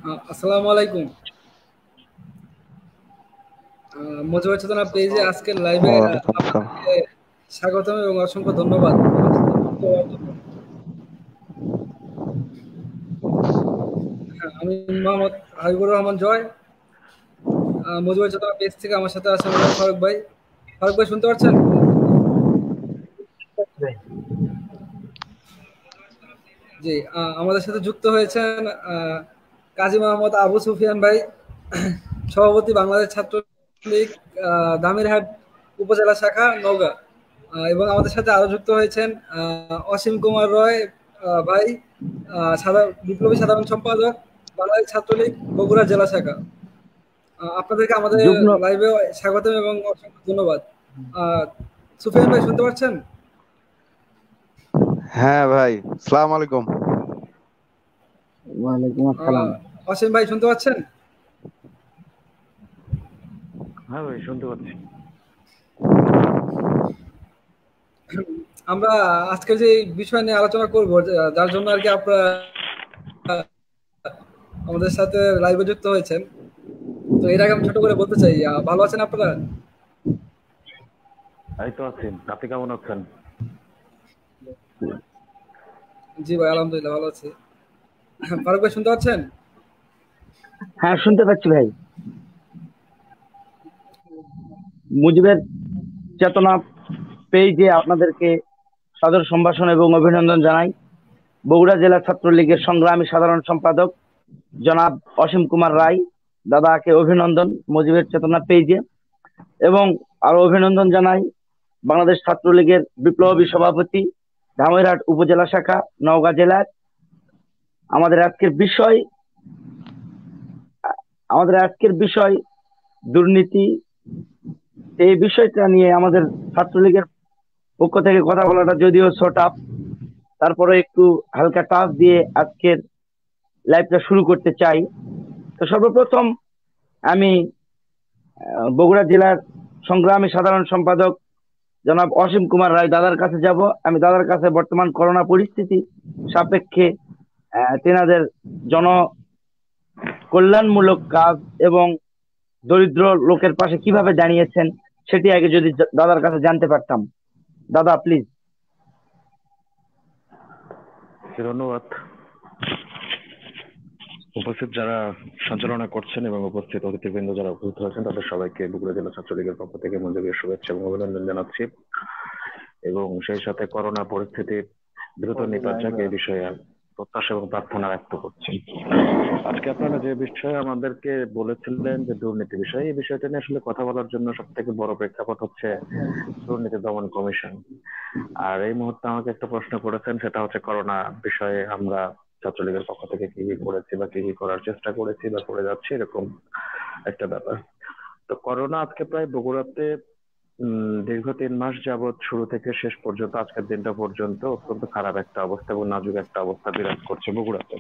আসসালামু আলাইকুম। মোটিভেট চেতনা পেজে আজকের লাইভে ওয়ালাইকুম আসসালাম। আপনাকে স্বাগতম এবং অসংখ্য ধন্যবাদ আমার সাথে যুক্ত হওয়ার জন্য। হ্যাঁ, আমি মোহাম্মদ হাবিবুর রহমান জয়। মোটিভেট চেতনা পেজ থেকে আমার সাথে আছেন ওমর ফারুক ভাই। ফারুক ভাই শুনতে পাচ্ছেন? জি, আমাদের সাথে যুক্ত হয়েছেন কাজী মোহাম্মদ আবু সুফিয়ান ভাই, সভাপতি বাংলাদেশ ছাত্রলীগ, দামিরহাট উপজেলা শাখা, নওগাঁ। এবং আমাদের সাথে আরো যুক্ত হয়েছেন অসীম কুমার রয় ভাই, বিপ্লবী সাধারণ সম্পাদক, বাংলাদেশ ছাত্রলীগ, বগুড়া জেলা শাখা। আপনাদেরকে আমাদের যুগ্ম লাইভে স্বাগতম এবং অসংখ্য ধন্যবাদ। সুফিয়ান ভাই শুনতে পাচ্ছেন? হ্যাঁ ভাই, আসসালামু আলাইকুম। ওয়ালাইকুম আসসালাম। অসীম ভাই শুনতে পাচ্ছেন? হ্যাঁ ভাই, শুনতে পাচ্ছি। আমরা আজকে যে বিষয় নিয়ে আলোচনা করব, যার জন্য আর কি আপনারা আমাদের সাথে লাইভে যুক্ত হয়েছেন, তো এর আগে আমি ছোট করে বলতে চাই, ভালো আছেন আপনারা? এই তো আছি, আপনি কেমন আছেন? জি ভাই, আলহামদুলিল্লাহ ভালো আছি। ফারুক ভাই শুনতে পাচ্ছেন? হ্যাঁ, শুনতে পাচ্ছি ভাই। মুজিবের চেতনা পেজে আপনাদেরকে সাদর সম্ভাষণ এবং অভিনন্দন জানাই। বগুড়া জেলা ছাত্রলীগের সংগ্রামী সাধারণ সম্পাদক জনাব অসীম কুমার রায় দাদাকে অভিনন্দন মুজিবের চেতনা পেজে, এবং আরো অভিনন্দন জানাই বাংলাদেশ ছাত্রলীগের বিপ্লবী সভাপতি, ধামইরহাট উপজেলা শাখা, নওগাঁ জেলার। আমাদের আজকের বিষয় দুর্নীতি। এই বিষয়টা নিয়ে আমাদের ছাত্রলীগের পক্ষ থেকে কথা বলাটা যদিও ছোট, তারপরে একটু হালকা টাচ দিয়ে আজকের লাইভটা শুরু করতে চাই। তো সর্বপ্রথম আমি বগুড়া জেলার সংগ্রামী সাধারণ সম্পাদক জনাব অসীম কুমার রায় দাদার কাছে যাব। আমি দাদার কাছে বর্তমান করোনা পরিস্থিতি সাপেক্ষে তেনাদের জন কল্যাণমূলক কাজ এবং দরিদ্র লোকের পাশে কিভাবে দাঁড়িয়েছেন সেটি আগে যদি দাদার কাছে জানতে পারতাম। দাদা প্লিজ। ধন্যবাদ। উপস্থিত যারা সঞ্চালনা করছেন এবং উপস্থিত অতিথিবৃন্দ যারা উপস্থিত হয়েছেন, তাদের সবাইকে বগুড়া জেলা ছাত্রলীগের পক্ষ থেকে মুজিবের শুভেচ্ছা এবং অভিনন্দন জানাচ্ছি। এবং সেই সাথে করোনা পরিস্থিতি দ্রুত নিপাত যাক এই বিষয়ে প্রত্যাশা এবং প্রার্থনা ব্যক্ত করছি। আজকে আপনারা যে বিষয়ে আমাদেরকে বলেছিলেন যে দুর্নীতি বিষয়, এই বিষয়টা নিয়ে আসলে কথা বলার জন্য সব থেকে বড় প্রেক্ষাপট হচ্ছে দুর্নীতি দমন কমিশন। আর এই মুহূর্তে আমাকে একটা প্রশ্ন করেছেন, সেটা হচ্ছে করোনা বিষয়ে আমরা ছাত্রলীগের পক্ষ থেকে কি কি করেছি বা কি কি করার চেষ্টা করেছি বা করে যাচ্ছি, এরকম একটা ব্যাপার। তো করোনা আজকে প্রায় বগুড়াতে দীর্ঘ 3 মাস যাবৎ শুরু থেকে শেষ পর্যন্ত আজকের দিনটা পর্যন্ত অত্যন্ত খারাপ একটা অবস্থা এবং নাজুক একটা অবস্থা বিরাজ করছে বগুড়াতে।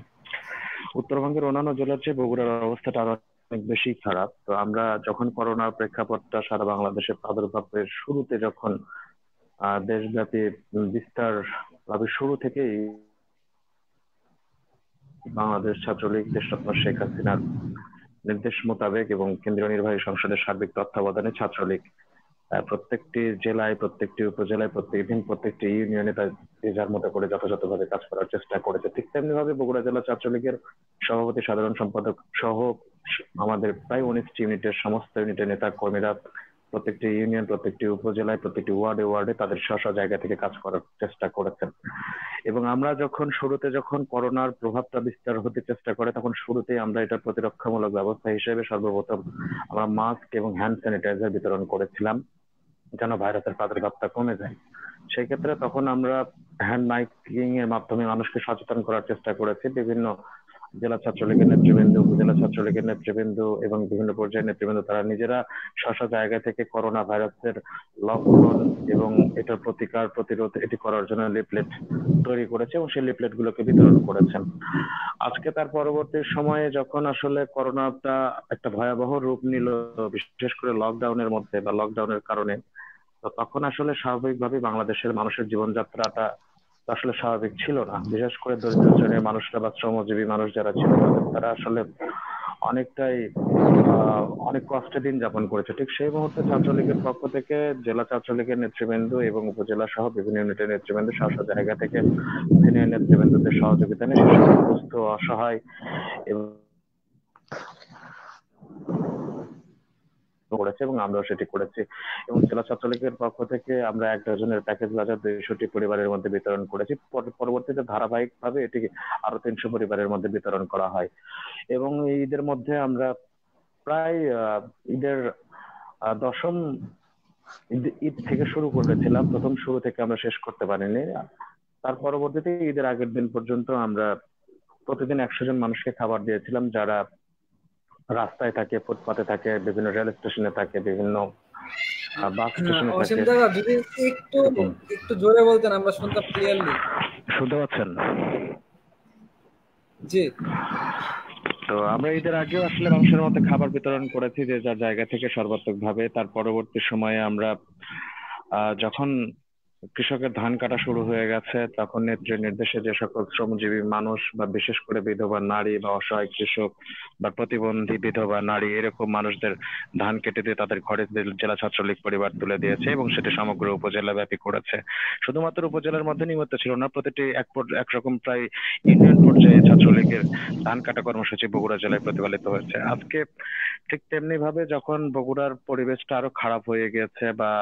উত্তরবঙ্গের অন্যান্য জেলার চেয়ে বগুড়ার অবস্থাটা আরো অনেক বেশি খারাপ। তো আমরা যখন করোনার প্রেক্ষাপটটা সারা বাংলাদেশে প্রাদুর্ভাবের শুরুতে যখন দেশব্যাপী বিস্তার ভাবে শুরু থেকেই বাংলাদেশ ছাত্রলীগ দেশরত্ন শেখ হাসিনার নির্দেশ মোতাবেক এবং কেন্দ্রীয় নির্বাহী সংসদের সার্বিক তত্ত্বাবধানে ছাত্রলীগ প্রত্যেকটি জেলায়, প্রত্যেকটি উপজেলায়, প্রত্যেকটি ইউনিয়নে তার যার মতো করে যথাযথভাবে কাজ করার চেষ্টা করেছে। ঠিক তেমনি ভাবে বগুড়া জেলা ছাত্রলীগের সভাপতি, সাধারণ সম্পাদক সহ আমাদের প্রায় 19টি ইউনিটের সমস্ত ইউনিটের নেতা কর্মীরা প্রত্যেকটি ইউনিয়ন, প্রত্যেকটি উপজেলায়, প্রত্যেকটি ওয়ার্ডে ওয়ার্ডে তাদের স্ব জায়গা থেকে কাজ করার চেষ্টা করেছেন। এবং আমরা যখন করোনার প্রভাবটা বিস্তার হতে চেষ্টা করে, তখন শুরুতেই আমরা এটা প্রতিরক্ষামূলক ব্যবস্থা হিসেবে সর্বপ্রথম আমরা মাস্ক এবং হ্যান্ড স্যানিটাইজার বিতরণ করেছিলাম যেন ভাইরাসের প্রাদুর্ভাবটা কমে যায়। সেই ক্ষেত্রে তখন আমরা হ্যান্ড মাইকিং এর মাধ্যমে মানুষকে সচেতন করার চেষ্টা করেছি। বিভিন্ন জেলা ছাত্রলীগের নেতৃবৃন্দ, উপজেলা ছাত্রলীগের নেতৃবৃন্দ এবং বিভিন্ন পর্যায়ের নেতৃবৃন্দ তারা নিজেরা স্ব জায়গা থেকে করোনা ভাইরাসের লক্ষণ এবং এটার প্রতিকার প্রতিরোধ এটি করার জন্য লিফলেট তৈরি করেছে এবং সেই লিফলেট গুলোকে বিতরণ করেছেন। আজকে তার পরবর্তী সময়ে যখন আসলে করোনাটা একটা ভয়াবহ রূপ নিল, বিশেষ করে লকডাউনের মধ্যে বা লকডাউনের কারণে, তো তখন আসলে স্বাভাবিকভাবে বাংলাদেশের মানুষের জীবনযাত্রাটা আসলে স্বাভাবিক ছিল না। বিশেষ করে দরিদ্র শ্রেণীর মানুষরা বা শ্রমজীবী মানুষ যারা ছিল তারা আসলে অনেকটাই অনেক কষ্টে দিন যাপন করেছে। ঠিক সেই মুহূর্তে ছাত্রলীগের পক্ষ থেকে জেলা ছাত্রলীগের নেতৃবৃন্দ এবং উপজেলা সহ বিভিন্ন ইউনিটের নেতৃবৃন্দ স্ব স্ব জায়গা থেকে সিনিয়র নেতৃবৃন্দদের সহযোগিতা নিয়ে সে সকল দুস্থ অসহায় এবং করেছে এবং আমরাও সেটি করেছি। এবং জেলা ছাত্রলীগের পক্ষ থেকে আমরা 1 ডজনের প্যাকেজ বাজার 200টি পরিবারের মধ্যে বিতরণ করেছি। পরবর্তীতে ধারাবাহিকভাবে এটি আরো 300 পরিবারের মধ্যে বিতরণ করা হয়। এবং এই ঈদের মধ্যে আমরা প্রায় ঈদের 10ম ঈদ থেকে শুরু করেছিলাম। প্রথম শুরু থেকে আমরা শেষ করতে পারিনি। তার পরবর্তীতে ঈদের আগের দিন পর্যন্ত আমরা প্রতিদিন 100 জন মানুষকে খাবার দিয়েছিলাম, যারা রাস্তায় থাকে, ফুটপাতে থাকে, বিভিন্ন রেল স্টেশনে থাকে, বিভিন্ন বাস স্টেশনে অসীম থাকে। দাদা যদি একটু জোরে বলতেন, আমরা শুনতাম ক্লিয়ারলি। শুনতে পাচ্ছেন? জি। তো আমরা ঈদের আগেও আসলে মানুষের মধ্যে খাবার বিতরণ করেছি যে যার জায়গা থেকে সর্বাত্মক ভাবে। তার পরবর্তী সময়ে আমরা যখন কৃষকের ধান কাটা শুরু হয়ে গেছে, তখন নেত্রীর নির্দেশে যে সকল শ্রমজীবী মানুষ বা বিশেষ করে বিধবা নারী বা অসহায় কৃষক বা প্রতিবন্ধী বিধবা নারী এরকম মানুষদের ধান কেটে দিয়ে তাদের ঘরে জেলা ছাত্রলীগ পরিবার তুলে দিয়েছে এবং সেটি সমগ্র উপজেলা ব্যাপী করেছে। শুধুমাত্র উপজেলার মধ্যে নিমিত্ত ছিল না, প্রতিটি একরকম প্রায় ইউনিয়ন পর্যায়ে ছাত্রলীগের ধান কাটা কর্মসূচি বগুড়া জেলায় প্রতিপালিত হয়েছে। আজকে ঠিক তেমনি ভাবে যখন বগুড়ার পরিবেশটা আরো খারাপ হয়ে গেছে বা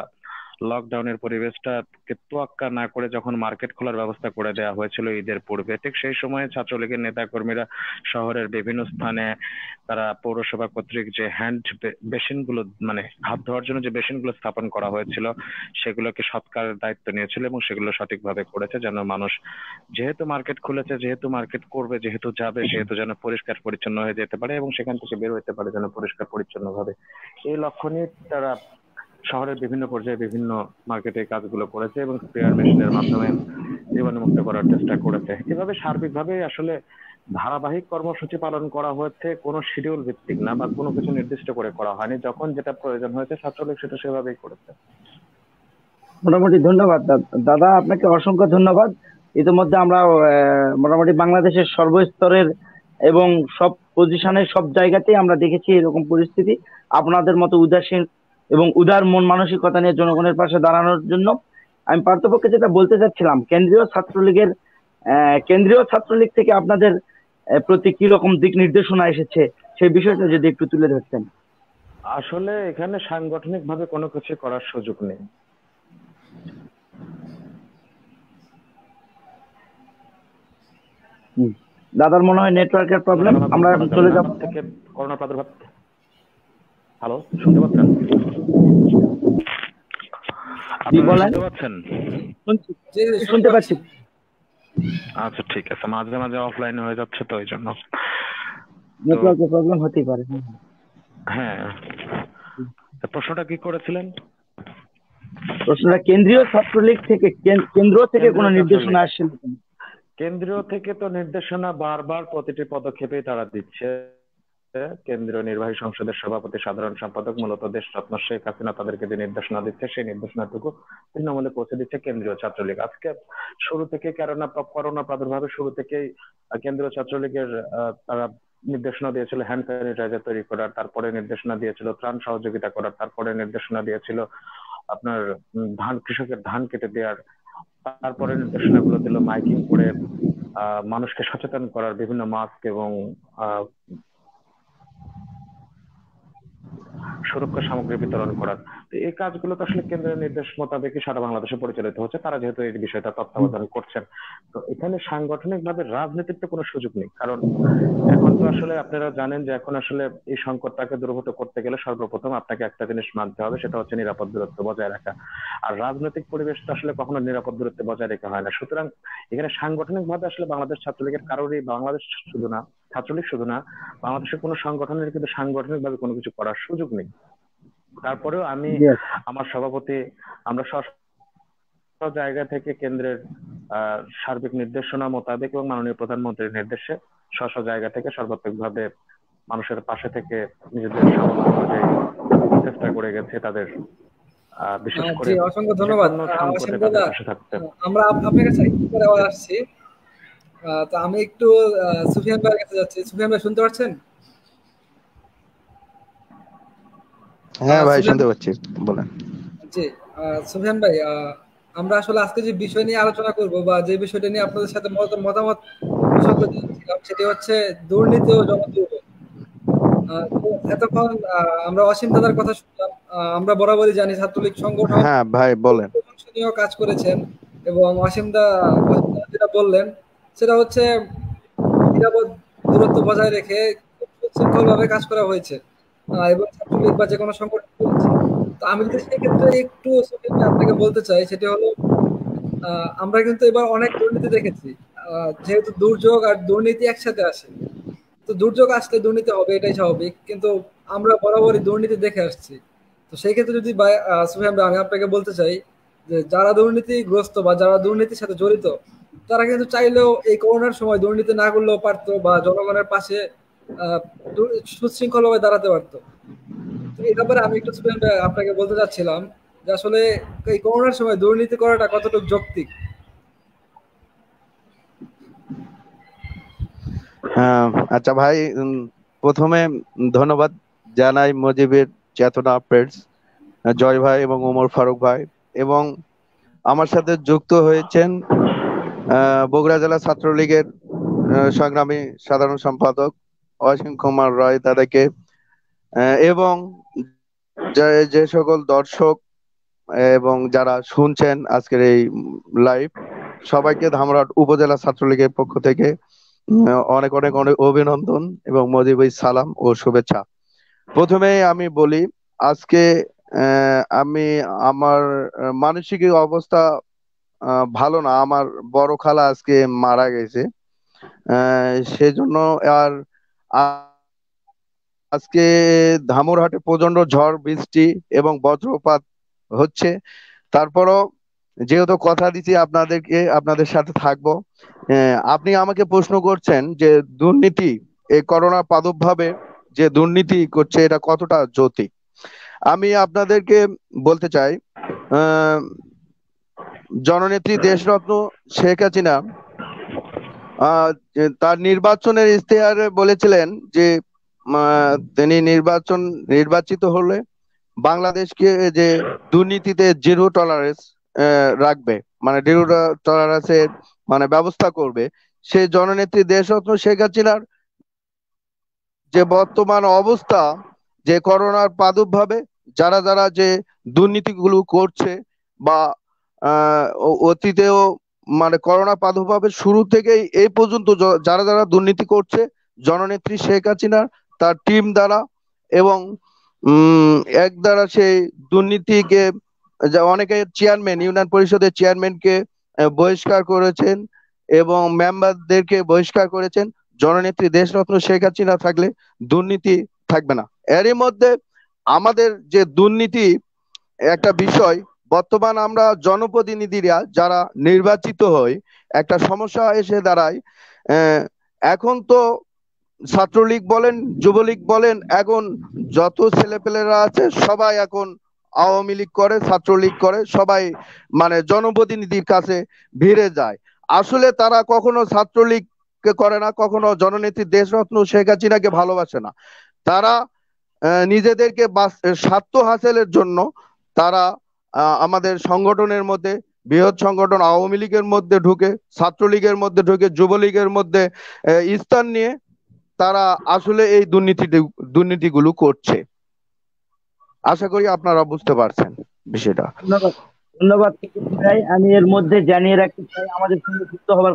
লকডাউনের পরিবেশটাকে তোয়াক্কা না করে যখন মার্কেট খোলার ব্যবস্থা করে দেওয়া হয়েছিল ঈদের পূর্বে, ঠিক সেই সময় ছাত্রলীগের নেতাকর্মীরা শহরের বিভিন্ন স্থানে তারা পৌরসভা কর্তৃক যে হ্যান্ড বেসিনগুলো মানে হাত ধোয়ার জন্য যে বেসিনগুলো স্থাপন করা হয়েছিল সেগুলোকে সৎকারের দায়িত্ব নিয়েছিল এবং সেগুলো সঠিকভাবে করেছে, যেন মানুষ যেহেতু মার্কেট খুলেছে, যেহেতু মার্কেট করবে, যেহেতু যাবে, সেহেতু যেন পরিষ্কার পরিচ্ছন্ন হয়ে যেতে পারে এবং সেখান থেকে বের হতে পারে যেন পরিষ্কার পরিচ্ছন্ন ভাবে। এই লক্ষ্য নিয়ে তারা শহরের বিভিন্ন পর্যায়ে বিভিন্ন মার্কেটে কাজগুলো করেছে এবং স্প্রেয়ার মেশিনের মাধ্যমে জীবাণুমুক্ত করার চেষ্টা করেছে। এভাবে সার্বিকভাবে আসলে ধারাবাহিক কর্মসূচি পালন করা হয়েছে, কোনো শিডিউল ভিত্তিক না বা কোনো কিছু নির্দিষ্ট করে করা হয়নি। যখন যেটা প্রয়োজন হয়েছে ছাত্রলীগ সেটা সেভাবেই করেছে। মোটামুটি ধন্যবাদ দাদা, আপনাকে অসংখ্য ধন্যবাদ। ইতিমধ্যে আমরা মোটামুটি বাংলাদেশের সর্বস্তরের এবং সব পজিশনে সব জায়গাতেই আমরা দেখেছি এরকম পরিস্থিতি। আপনাদের মতো উদাসীন এবং উদার মন মানসিকতা নিয়ে জনগণের পাশে দাঁড়ানোর জন্য আমি পার্থপক্ষে যেটা বলতে চাচ্ছিলাম, কেন্দ্রীয় ছাত্রলীগ থেকে আপনাদের প্রতি কি রকম দিক নির্দেশনা এসেছে সেই বিষয়টা যদি একটু তুলে ধরতেন। আসলে এখানে সাংগঠনিক ভাবে কোনো কিছু করার সুযোগ নেই। দাদার মনে হয় নেটওয়ার্কের প্রবলেম, আমরা চলে যাব থেকে করোনা প্রাদুর্ভাব। হ্যালো, শুনতে পাচ্ছেন? জি বলেন। শুনতে পাচ্ছি। আচ্ছা ঠিক আছে, মাঝে মাঝে অফলাইন হয়ে যাচ্ছে তো এই জন্য নেটওয়ার্কের প্রবলেম হতেই পারে। হ্যাঁ, প্রশ্নটা কি করেছিলেন? প্রশ্নটা কেন্দ্রীয় ছাত্রলীগ থেকে কেন্দ্র থেকে কোনো নির্দেশনা আসছে? কেন্দ্রীয় থেকে তো নির্দেশনা বারবার প্রতিটি পদক্ষেপে তারা দিচ্ছে। কেন্দ্রীয় নির্বাহী সংসদের সভাপতি সাধারণ সম্পাদক মূলত দেশরত্ন শেখ হাসিনা তাদেরকে যে নির্দেশনা দিচ্ছে সেই নির্দেশনাটুকু তৃণমূলে পৌঁছে দিচ্ছে কেন্দ্রীয় ছাত্রলীগ। আজকে শুরু থেকে করোনা প্রাদুর্ভাবের শুরু থেকেই কেন্দ্রীয় ছাত্রলীগের তারা নির্দেশনা দিয়েছিল হ্যান্ড স্যানিটাইজার তৈরি করার, তারপরে নির্দেশনা দিয়েছিল ত্রাণ সহযোগিতা করার, তারপরে নির্দেশনা দিয়েছিল আপনার কৃষকের ধান কেটে দেওয়ার, তারপরে নির্দেশনাগুলো দিল মাইকিং করে মানুষকে সচেতন করার, বিভিন্ন মাস্ক এবং সুরক্ষা সামগ্রী বিতরণ করার। এই কাজগুলো তো আসলে কেন্দ্রের নির্দেশ মোতাবেকই সারা বাংলাদেশে পরিচালিত হচ্ছে, তারা যেহেতু এই বিষয়টা তত্ত্বাবধান করছেন। তো এখানে সাংগঠনিক ভাবে রাজনীতির তো কোনো সুযোগ নেই, কারণ এখন তো আসলে আপনারা জানেন যে এখন আসলে এই সংকটটাকে দূরীভূত করতে গেলে সর্বপ্রথম আপনাকে একটা জিনিস মানতে হবে, সেটা হচ্ছে নিরাপদ দূরত্ব বজায় রাখা। আর রাজনৈতিক পরিবেশটা আসলে কখনো নিরাপদ দূরত্ব বজায় রেখে হয় না। সুতরাং এখানে সাংগঠনিক ভাবে আসলে বাংলাদেশ ছাত্রলীগের কারোরই, বাংলাদেশ শুধু না, ছাত্রলীগ শুধু না, বাংলাদেশের কোনো সংগঠনের কিন্তু সাংগঠনিক ভাবে কোনো কিছু করার সুযোগ নেই। তারপরেও আমি আমার সভাপতি আমরা সব জায়গা থেকে কেন্দ্রের সার্বিক নির্দেশনা মোতাবেক এবং মাননীয় প্রধানমন্ত্রীর নির্দেশে স্ব জায়গা থেকে সর্বাত্মকভাবে মানুষের পাশে থেকে নিজেদের চেষ্টা করে গেছে তাদের বিশেষ করে। অসংখ্য ধন্যবাদ। আমরা আপনার কাছে আবার আসছি। তো আমি একটু সুফিয়ান ভাইয়ের কাছে যাচ্ছি। সুফিয়ান ভাই শুনতে পাচ্ছেন? হ্যাঁ ভাই, সুফিয়ান শুনতে পাচ্ছি, বলেন। জি, সুফিয়ান ভাই, আমরা আসলে আজকে যে বিষয় নিয়ে আলোচনা করব বা যে বিষয়টা নিয়ে আপনাদের সাথে মতামত পোষণ করতে চাচ্ছিলাম, সেটি হচ্ছে দুর্নীতি ও জনদুর্ভোগ। তো এতক্ষণ আমরা অসীম দাদার কথা শুনলাম। আমরা বরাবরই জানি ছাত্রলীগ সংগঠন হ্যাঁ ভাই, বলেন। প্রশংসনীয় কাজ করেছেন, এবং অসীম দা যেটা বললেন সেটা হচ্ছে নিরাপদ দূরত্ব বজায় রেখে খুব সুশৃঙ্খল ভাবে কাজ করা হয়েছে, এবং ছাত্রলীগ বা যে কোনো সংগঠন করেছে। তো আমি যদি সেক্ষেত্রে একটু সুফিয়ান ভাই আপনাকে বলতে চাই, সেটি হলো আমরা কিন্তু এবার অনেক দুর্নীতি দেখেছি। যেহেতু দুর্যোগ আর দুর্নীতি একসাথে আসে, তো দুর্যোগ আসলে দুর্নীতি হবে, এটাই স্বাভাবিক, কিন্তু আমরা বরাবরই দুর্নীতি দেখে আসছি। তো সেই ক্ষেত্রে যদি সুফিয়ান ভাই, আমি আপনাকে বলতে চাই যে যারা দুর্নীতিগ্রস্ত বা যারা দুর্নীতির সাথে জড়িত, তারা কিন্তু চাইলেও এই করোনার সময় দুর্নীতি না করলেও পারতো, বা জনগণের পাশে সুশৃঙ্খল ভাবে দাঁড়াতে পারতো। তো এই ব্যাপারে আমি একটু সুফিয়ান ভাই আপনাকে বলতে চাচ্ছিলাম যে আসলে এই করোনার সময় দুর্নীতি করাটা কতটুকু যৌক্তিক। হ্যাঁ, আচ্ছা ভাই, প্রথমে ধন্যবাদ জানাই মুজিবের চেতনা আপডেটস, জয় ভাই এবং ওমর ফারুক ভাই, এবং আমার সাথে যুক্ত হয়েছেন বগুড়া জেলা ছাত্রলীগের সংগ্রামী সাধারণ সম্পাদক অসীম কুমার রায় তাদেরকে, এবং যে যে সকল দর্শক এবং যারা শুনছেন আজকের এই লাইভ, সবাইকে ধামরাট উপজেলা ছাত্রলীগের পক্ষ থেকে অনেক অনেক অনেক অভিনন্দন এবং মজিবুর সালাম ও শুভেচ্ছা। প্রথমে আমি বলি, আজকে আমি আমার মানসিক অবস্থা ভালো না। আমার বড় খালা আজকে মারা গেছে, সেজন্য আর আ- আজকে ধামুরহাটে প্রচন্ড ঝড় বৃষ্টি এবং বজ্রপাত হচ্ছে। তারপরও যেহেতু কথা দিচ্ছি আপনাদেরকে, আপনাদের সাথে থাকবো। আপনি আমাকে প্রশ্ন করছেন যে দুর্নীতি, এই করোনা প্রাদুর্ভাবে যে দুর্নীতি করছে এটা কতটা যৌক্তিক। আমি আপনাদেরকে বলতে চাই, আহ জননেত্রী দেশরত্ন শেখ হাসিনা যে তার নির্বাচনের ইশতেহারে বলেছিলেন যে তিনি নির্বাচিত হলে বাংলাদেশকে যে দুর্নীতিতে জিরো টলারেন্স রাখবে, মানে জিরো টলারেন্সের মানে ব্যবস্থা করবে। সেই জননেত্রী দেশরত্ন শেখ হাসিনার যে বর্তমান অবস্থা, যে করোনার প্রাদুর্ভাবে যারা যারা যে দুর্নীতিগুলো করছে, বা অতীতেও মানে করোনা প্রাদুর্ভাবের শুরু থেকেই এই পর্যন্ত যারা যারা দুর্নীতি করছে, জননেত্রী শেখ হাসিনা তার টিম দ্বারা এবং এক দ্বারা সেই দুর্নীতিকে, অনেকে চেয়ারম্যান, ইউনিয়ন পরিষদের চেয়ারম্যানকে বহিষ্কার করেছেন এবং মেম্বারদেরকে বহিষ্কার করেছেন। জননেত্রী দেশরত্ন শেখ হাসিনা থাকলে দুর্নীতি থাকবে না। এরই মধ্যে আমাদের যে দুর্নীতি একটা বিষয়, বর্তমান আমরা জনপ্রতিনিধিরা যারা নির্বাচিত হই, একটা সমস্যা এসে দাঁড়ায়। এখন তো ছাত্রলীগ বলেন, যুবলীগ বলেন, এখন যত ছেলেপেলেরা আছে সবাই এখন আওয়ামী লীগ করে, ছাত্রলীগ করে, সবাই মানে জনপ্রতিনিধির কাছে ভিড়ে যায়। আসলে তারা কখনো ছাত্রলীগকে করে না, কখনো জননেত্রী দেশরত্ন শেখ হাসিনাকে ভালোবাসে না। তারা নিজেদেরকে স্বার্থ হাসিলের জন্য তারা আমাদের সংগঠনের মধ্যে, বৃহৎ সংগঠন আওয়ামী লীগের মধ্যে ঢুকে, ছাত্রলীগের মধ্যে ঢুকে, যুবলীগের মধ্যে স্থান নিয়ে তারা আসলে এই দুর্নীতিগুলো করছে। আশা করি আপনারা বুঝতে পারছেন বিষয়টা। ধন্যবাদ। ধন্যবাদ সুফিয়ান ভাই। আমি এর মধ্যে জানিয়ে রাখতে চাই, আমাদের সঙ্গে যুক্ত হবার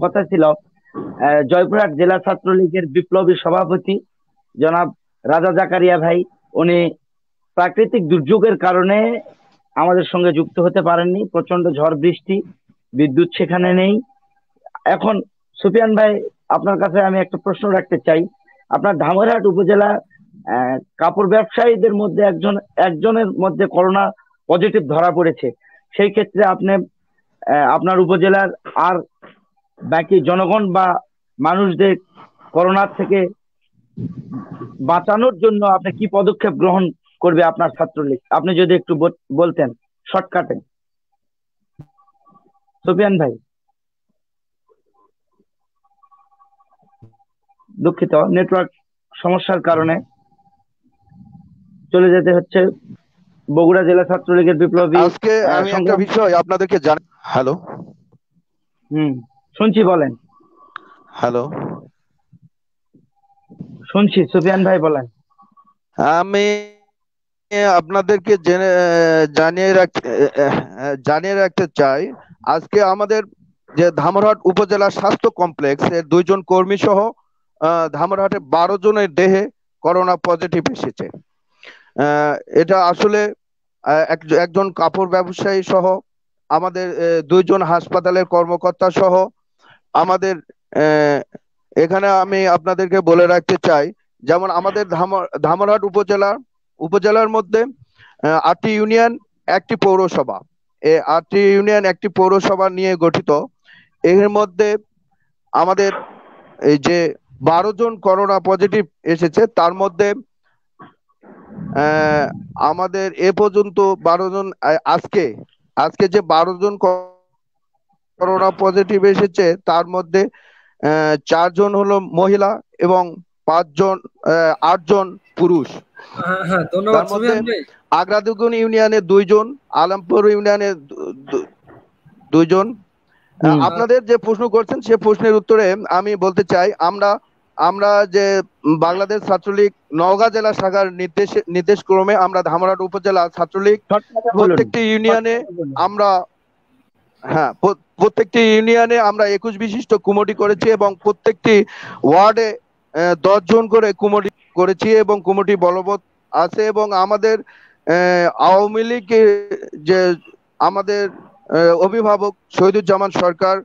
কথা ছিল জয়পুরহাট জেলা ছাত্রলীগের বিপ্লবী সভাপতি জনাব রাজা জাকারিয়া ভাই। উনি প্রাকৃতিক দুর্যোগের কারণে আমাদের সঙ্গে যুক্ত হতে পারেননি, প্রচন্ড ঝড় বৃষ্টি, বিদ্যুৎ সেখানে নেই। এখন সুফিয়ান ভাই, আপনার কাছে আমি একটা প্রশ্ন রাখতে চাই। আপনার ধামইরহাট উপজেলা কাপড় ব্যবসায়ীদের মধ্যে একজনের মধ্যে করোনা পজিটিভ ধরা পড়েছে। সেই ক্ষেত্রে আপনি আপনার উপজেলার আর বাকি জনগণ বা মানুষদের করোনার থেকে বাঁচানোর জন্য আপনি কি পদক্ষেপ গ্রহণ করবে আপনার ছাত্রলীগ? আপনি যদি একটু বলতেন শর্টকাটে। সুফিয়ান ভাই, দুঃখিত নেটওয়ার্ক সমস্যার কারণে। চলে যেতে হচ্ছে বগুড়া জেলা ছাত্রলীগের বিপ্লবী আজকে আমি একটা সংগ্রাম। বিষয় আপনাদেরকে হ্যালো শুনছি, বলেন। হ্যালো শুনছি, সুফিয়ান ভাই বলেন। আমি আপনাদেরকে জানিয়ে রাখতে চাই, আজকে আমাদের যে ধামরাহাট উপজেলা স্বাস্থ্য কমপ্লেক্স এর 2 জন কর্মী সহ ধামরাহাটে 12 জনের দেহে করোনা পজিটিভ এসেছে। এটা আসলে একজন কাপড় ব্যবসায়ী সহ আমাদের 2 জন হাসপাতালের কর্মকর্তা সহ আমাদের এখানে আমি আপনাদেরকে বলে রাখতে চাই, যেমন আমাদের ধামরাহাট উপজেলার মধ্যে 8টি ইউনিয়ন, একটি পৌরসভা। এই 8টি ইউনিয়ন একটি পৌরসভা নিয়ে গঠিত। এর মধ্যে আমাদের এই যে 12 জন করোনা পজিটিভ এসেছে, তার মধ্যে আমাদের এ পর্যন্ত 12 জন, আজকে যে 12 জন করোনা পজিটিভ এসেছে তার মধ্যে 4 জন হলো মহিলা এবং 8 জন পুরুষ। হ্যাঁ হ্যাঁ, ধন্যবাদ তার মধ্যে সুফিয়ান ভাই। আগ্রাদুগুন ইউনিয়নে 2 জন, আলমপুর ইউনিয়নে 2 জন। আপনাদের যে প্রশ্ন করছেন সে প্রশ্নের উত্তরে আমি বলতে চাই, আমরা যে বাংলাদেশ ছাত্রলীগ নওগাঁ জেলা শাখার নির্দেশক্রমে আমরা ধামরাহাট উপজেলা ছাত্রলীগ প্রত্যেকটি ইউনিয়নে আমরা প্রত্যেকটি ইউনিয়নে আমরা 21 বিশিষ্ট কুমটি করেছি এবং প্রত্যেকটি ওয়ার্ডে 10 জন করে কুমটি করেছি এবং কুমটি বলবৎ আছে। এবং আমাদের আওয়ামী লীগ যে আমাদের অভিভাবক শহীদুজ্জামান সরকার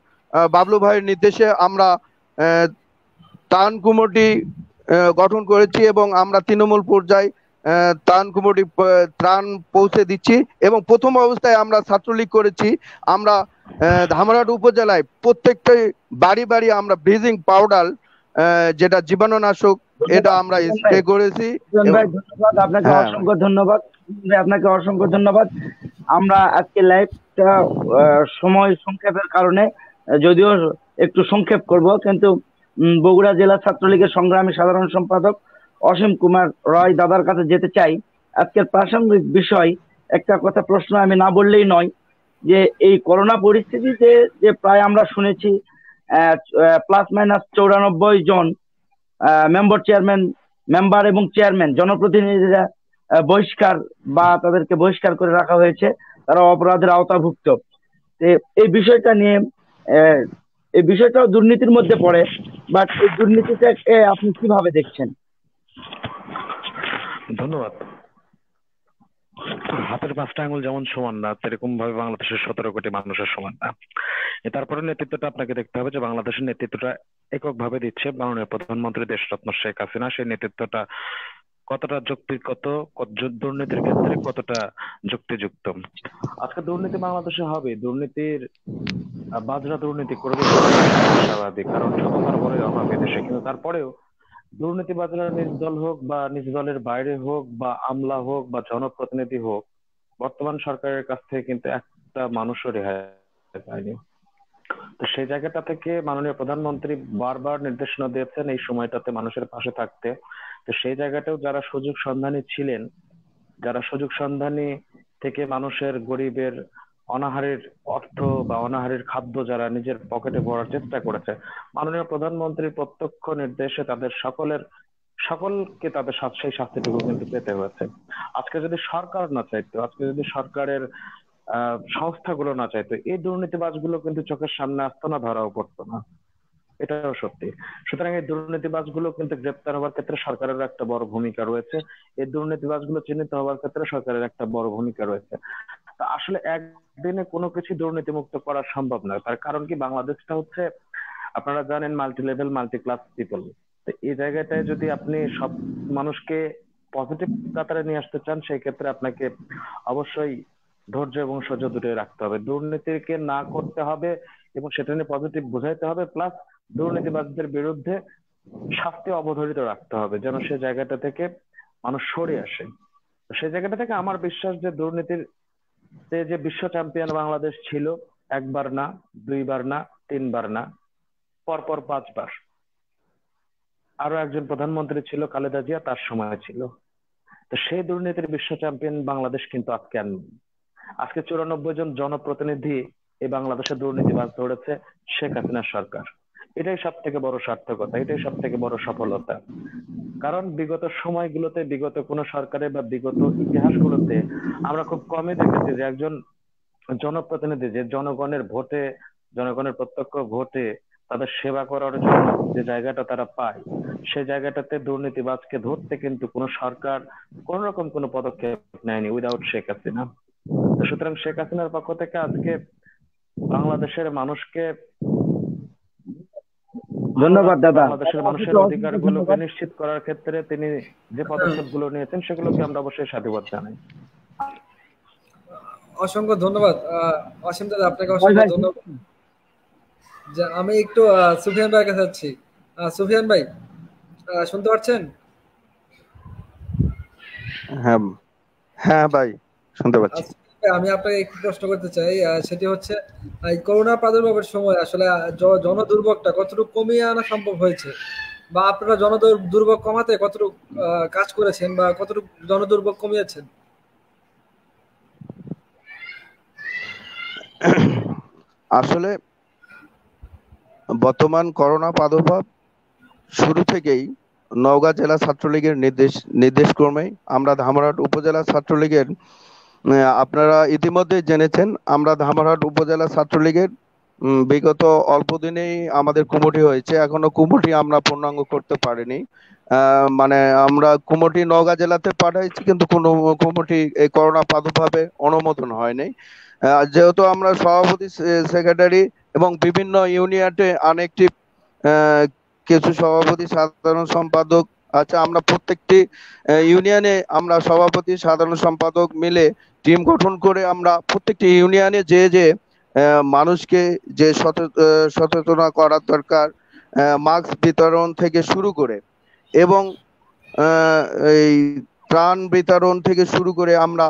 বাবলু ভাইয়ের নির্দেশে আমরা ত্রাণ কুমটি গঠন করেছি এবং আমরা তৃণমূল পর্যায়ে ত্রাণ পৌঁছে দিচ্ছি। এবং প্রথম অবস্থায় আমরা ছাত্রলীগ করেছি, আমরা ধামরাহাট উপজেলায় প্রত্যেকটা বাড়ি বাড়ি আমরা ব্লিচিং পাউডার, যেটা জীবাণুনাশক, এটা আমরা স্প্রে করেছি। ধন্যবাদ আপনাকে, অসংখ্য ধন্যবাদ আপনাকে, অসংখ্য ধন্যবাদ। আমরা আজকে লাইভটা সময় সংক্ষেপের কারণে যদিও একটু সংক্ষেপ করব, কিন্তু বগুড়া জেলা ছাত্রলীগের সংগ্রামী সাধারণ সম্পাদক অসীম কুমার রয় দাদার কাছে যেতে চাই। আজকের প্রাসঙ্গিক বিষয় একটা কথা প্রশ্ন আমি না বললেই নয়, যে এই করোনা পরিস্থিতিতে যে প্রায় আমরা শুনেছি প্লাস মাইনাস 94 জন মেম্বার এবং চেয়ারম্যান জনপ্রতিনিধিরা বহিষ্কার বা তাদেরকে বহিষ্কার করে রাখা হয়েছে, তারা অপরাধের আওতাভুক্ত। এই বিষয়টা নিয়ে এই বিষয়টাও দুর্নীতির মধ্যে পড়ে, বাট এই দুর্নীতিটাকে আপনি কিভাবে দেখছেন? ধন্যবাদ। হাতের 5টা আঙুল যেমন সমান না, সেরকম ভাবে বাংলাদেশের 17 কোটি মানুষের সমান না। তারপরে নেতৃত্বটা আপনাকে দেখতে হবে যে বাংলাদেশের নেতৃত্বটা এককভাবে দিচ্ছে মাননীয় প্রধানমন্ত্রী দেশরত্ন শেখ হাসিনা। সেই নেতৃত্বটা কতটা যুক্তিগত, দুর্নীতির ক্ষেত্রে কতটা যুক্তিযুক্ত। আজকে দুর্নীতি বাংলাদেশে হবে, দুর্নীতির বাজরা দুর্নীতি করবে স্বাভাবিক, কারণ ক্ষমতার বড় অভাব এদেশে। কিন্তু তারপরেও দুর্নীতিবাজরা নিজ দল হোক বা নিজ দলের বাইরে হোক বা আমলা হোক বা জনপ্রতিনিধি হোক, বর্তমান সরকারের কাছ থেকে কিন্তু একটা মানুষও রেহাই পায়নি। তো সেই জায়গাটা থেকে মাননীয় প্রধানমন্ত্রী বারবার নির্দেশনা দিয়েছেন এই সময়টাতে মানুষের পাশে থাকতে। তো সেই জায়গাটাও যারা সুযোগ সন্ধানী ছিলেন, যারা সুযোগ সন্ধানী থেকে মানুষের, গরিবের অনাহারের অর্থ বা অনাহারের খাদ্য যারা নিজের পকেটে ভরার চেষ্টা করেছে, মাননীয় প্রধানমন্ত্রীর প্রত্যক্ষ নির্দেশে তাদের সকলকে তাদের সেই শাস্তিটুকু কিন্তু পেতে হয়েছে। আজকে যদি সরকার না চাইতো, আজকে যদি সরকারের সংস্থাগুলো না চাইতো, এই দুর্নীতিবাজগুলো কিন্তু চোখের সামনে আসতো না, ধরাও পড়তো না, এটাও সত্যি। সুতরাং এই দুর্নীতিবাজগুলো কিন্তু গ্রেপ্তার হওয়ার ক্ষেত্রে সরকারের একটা বড় ভূমিকা রয়েছে, এই দুর্নীতিবাজগুলো চিহ্নিত হওয়ার ক্ষেত্রে সরকারের একটা বড় ভূমিকা রয়েছে। তা আসলে একদিনে কোনো কিছু দুর্নীতিমুক্ত করা সম্ভব নয়। তার কারণ কি, বাংলাদেশটা হচ্ছে, আপনারা জানেন, multi level multi class people. তো এই জায়গাটায় যদি আপনি সব মানুষকে পজিটিভ কাতারে নিয়ে আসতে চান, সেই ক্ষেত্রে আপনাকে অবশ্যই ধৈর্য এবং সহ্য দুটোই রাখতে হবে। দুর্নীতিকে না করতে হবে এবং সেটা নিয়ে পজিটিভ বোঝাইতে হবে, প্লাস দুর্নীতিবাজদের বিরুদ্ধে শাস্তি অবধারিত রাখতে হবে, যেন সে জায়গাটা থেকে মানুষ সরে আসে। সেই জায়গাটা থেকে আমার বিশ্বাস যে দুর্নীতির যে বিশ্ব চ্যাম্পিয়ন বাংলাদেশ ছিল, একবার না, দুইবার না, তিনবার না, পরপর 5 বার। আরো একজন প্রধানমন্ত্রী ছিল খালেদা জিয়া, তার সময় ছিল। তো তো সেই দুর্নীতির বিশ্ব চ্যাম্পিয়ন বাংলাদেশ কিন্তু আজকে আর নেই। আজকে 94 জন জনপ্রতিনিধি এই বাংলাদেশের দুর্নীতিবাজ ধরেছে শেখ হাসিনার সরকার। এটাই সব থেকে বড় সার্থকতা, এটাই সব থেকে বড় সফলতা। কারণ বিগত সময়গুলোতে, বিগত কোন সরকারে বা বিগত ইতিহাসগুলোতে আমরা খুব কমই দেখেছি যে একজন জনপ্রতিনিধি যে জনগণের ভোটে, জনগণের প্রত্যক্ষ ভোটে তাদের সেবা করার জন্য যে জায়গাটা তারা পায়, সেই জায়গাটাতে দুর্নীতিবাজকে ধরতে কিন্তু কোনো সরকার কোন রকম কোনো পদক্ষেপ নেয়নি উইদাউট শেখ হাসিনা। তো সুতরাং শেখ হাসিনার পক্ষ থেকে আজকে বাংলাদেশের মানুষকে, ধন্যবাদ দাদা। বাংলাদেশের মানুষের অধিকারগুলোকে নিশ্চিত করার ক্ষেত্রে তিনি যে পদক্ষেপগুলো নিয়েছেন সেগুলোকে আমরা অবশ্যই সাধুবাদ জানাই। অসংখ্য ধন্যবাদ অসীম দাদা, আপনাকে অসংখ্য ধন্যবাদ। আমি একটু সুফিয়ান ভাইয়ের কাছে যাচ্ছি। সুফিয়ান ভাই শুনতে পাচ্ছেন? হ্যাঁ হ্যাঁ ভাই শুনতে পাচ্ছি। আমি আপনাকে একটু প্রশ্ন করতে চাই, সেটি হচ্ছে এই করোনা প্রাদুর্ভাবের সময় আসলে জনদুর্ভোগটা কতটুকু কমিয়ে আনা সম্ভব হয়েছে, বা আপনারা জনদুর্ভোগ কমাতে কতটুকু কাজ করেছেন বা কতটুকু জনদুর্ভোগ কমিয়েছেন? আসলে বর্তমান করোনা প্রাদুর্ভাব শুরু থেকেই নওগাঁ জেলা ছাত্রলীগের নির্দেশক্রমে আমরা ধামরাট উপজেলা ছাত্রলীগের, আপনারা ইতিমধ্যে জেনেছেন, আমরা ধামরাট উপজেলা ছাত্রলীগের বিগত অল্প দিনেই আমাদের কুমুটি হয়েছে। এখনো কুমুটি আমরা পূর্ণাঙ্গ করতে পারিনি। মানে আমরা কুমুটি নওগাঁ জেলাতে পাঠাইছি, কিন্তু কোনো কুমুটি এই করোনা প্রাদুর্ভাবে অনুমোদন হয়নি। যেহেতু আমরা সভাপতি, সেক্রেটারি এবং বিভিন্ন ইউনিয়নে আনএক্টিভ কিছু সভাপতি, সাধারণ সম্পাদক আছে, আমরা প্রত্যেকটি ইউনিয়নে আমরা সভাপতি, সাধারণ সম্পাদক মিলে টিম গঠন করে আমরা প্রত্যেকটি ইউনিয়নে যে মানুষকে যে সচেতনা করার দরকার, মাস্ক বিতরণ থেকে শুরু করে এবং এই ত্রাণ বিতরণ থেকে শুরু করে আমরা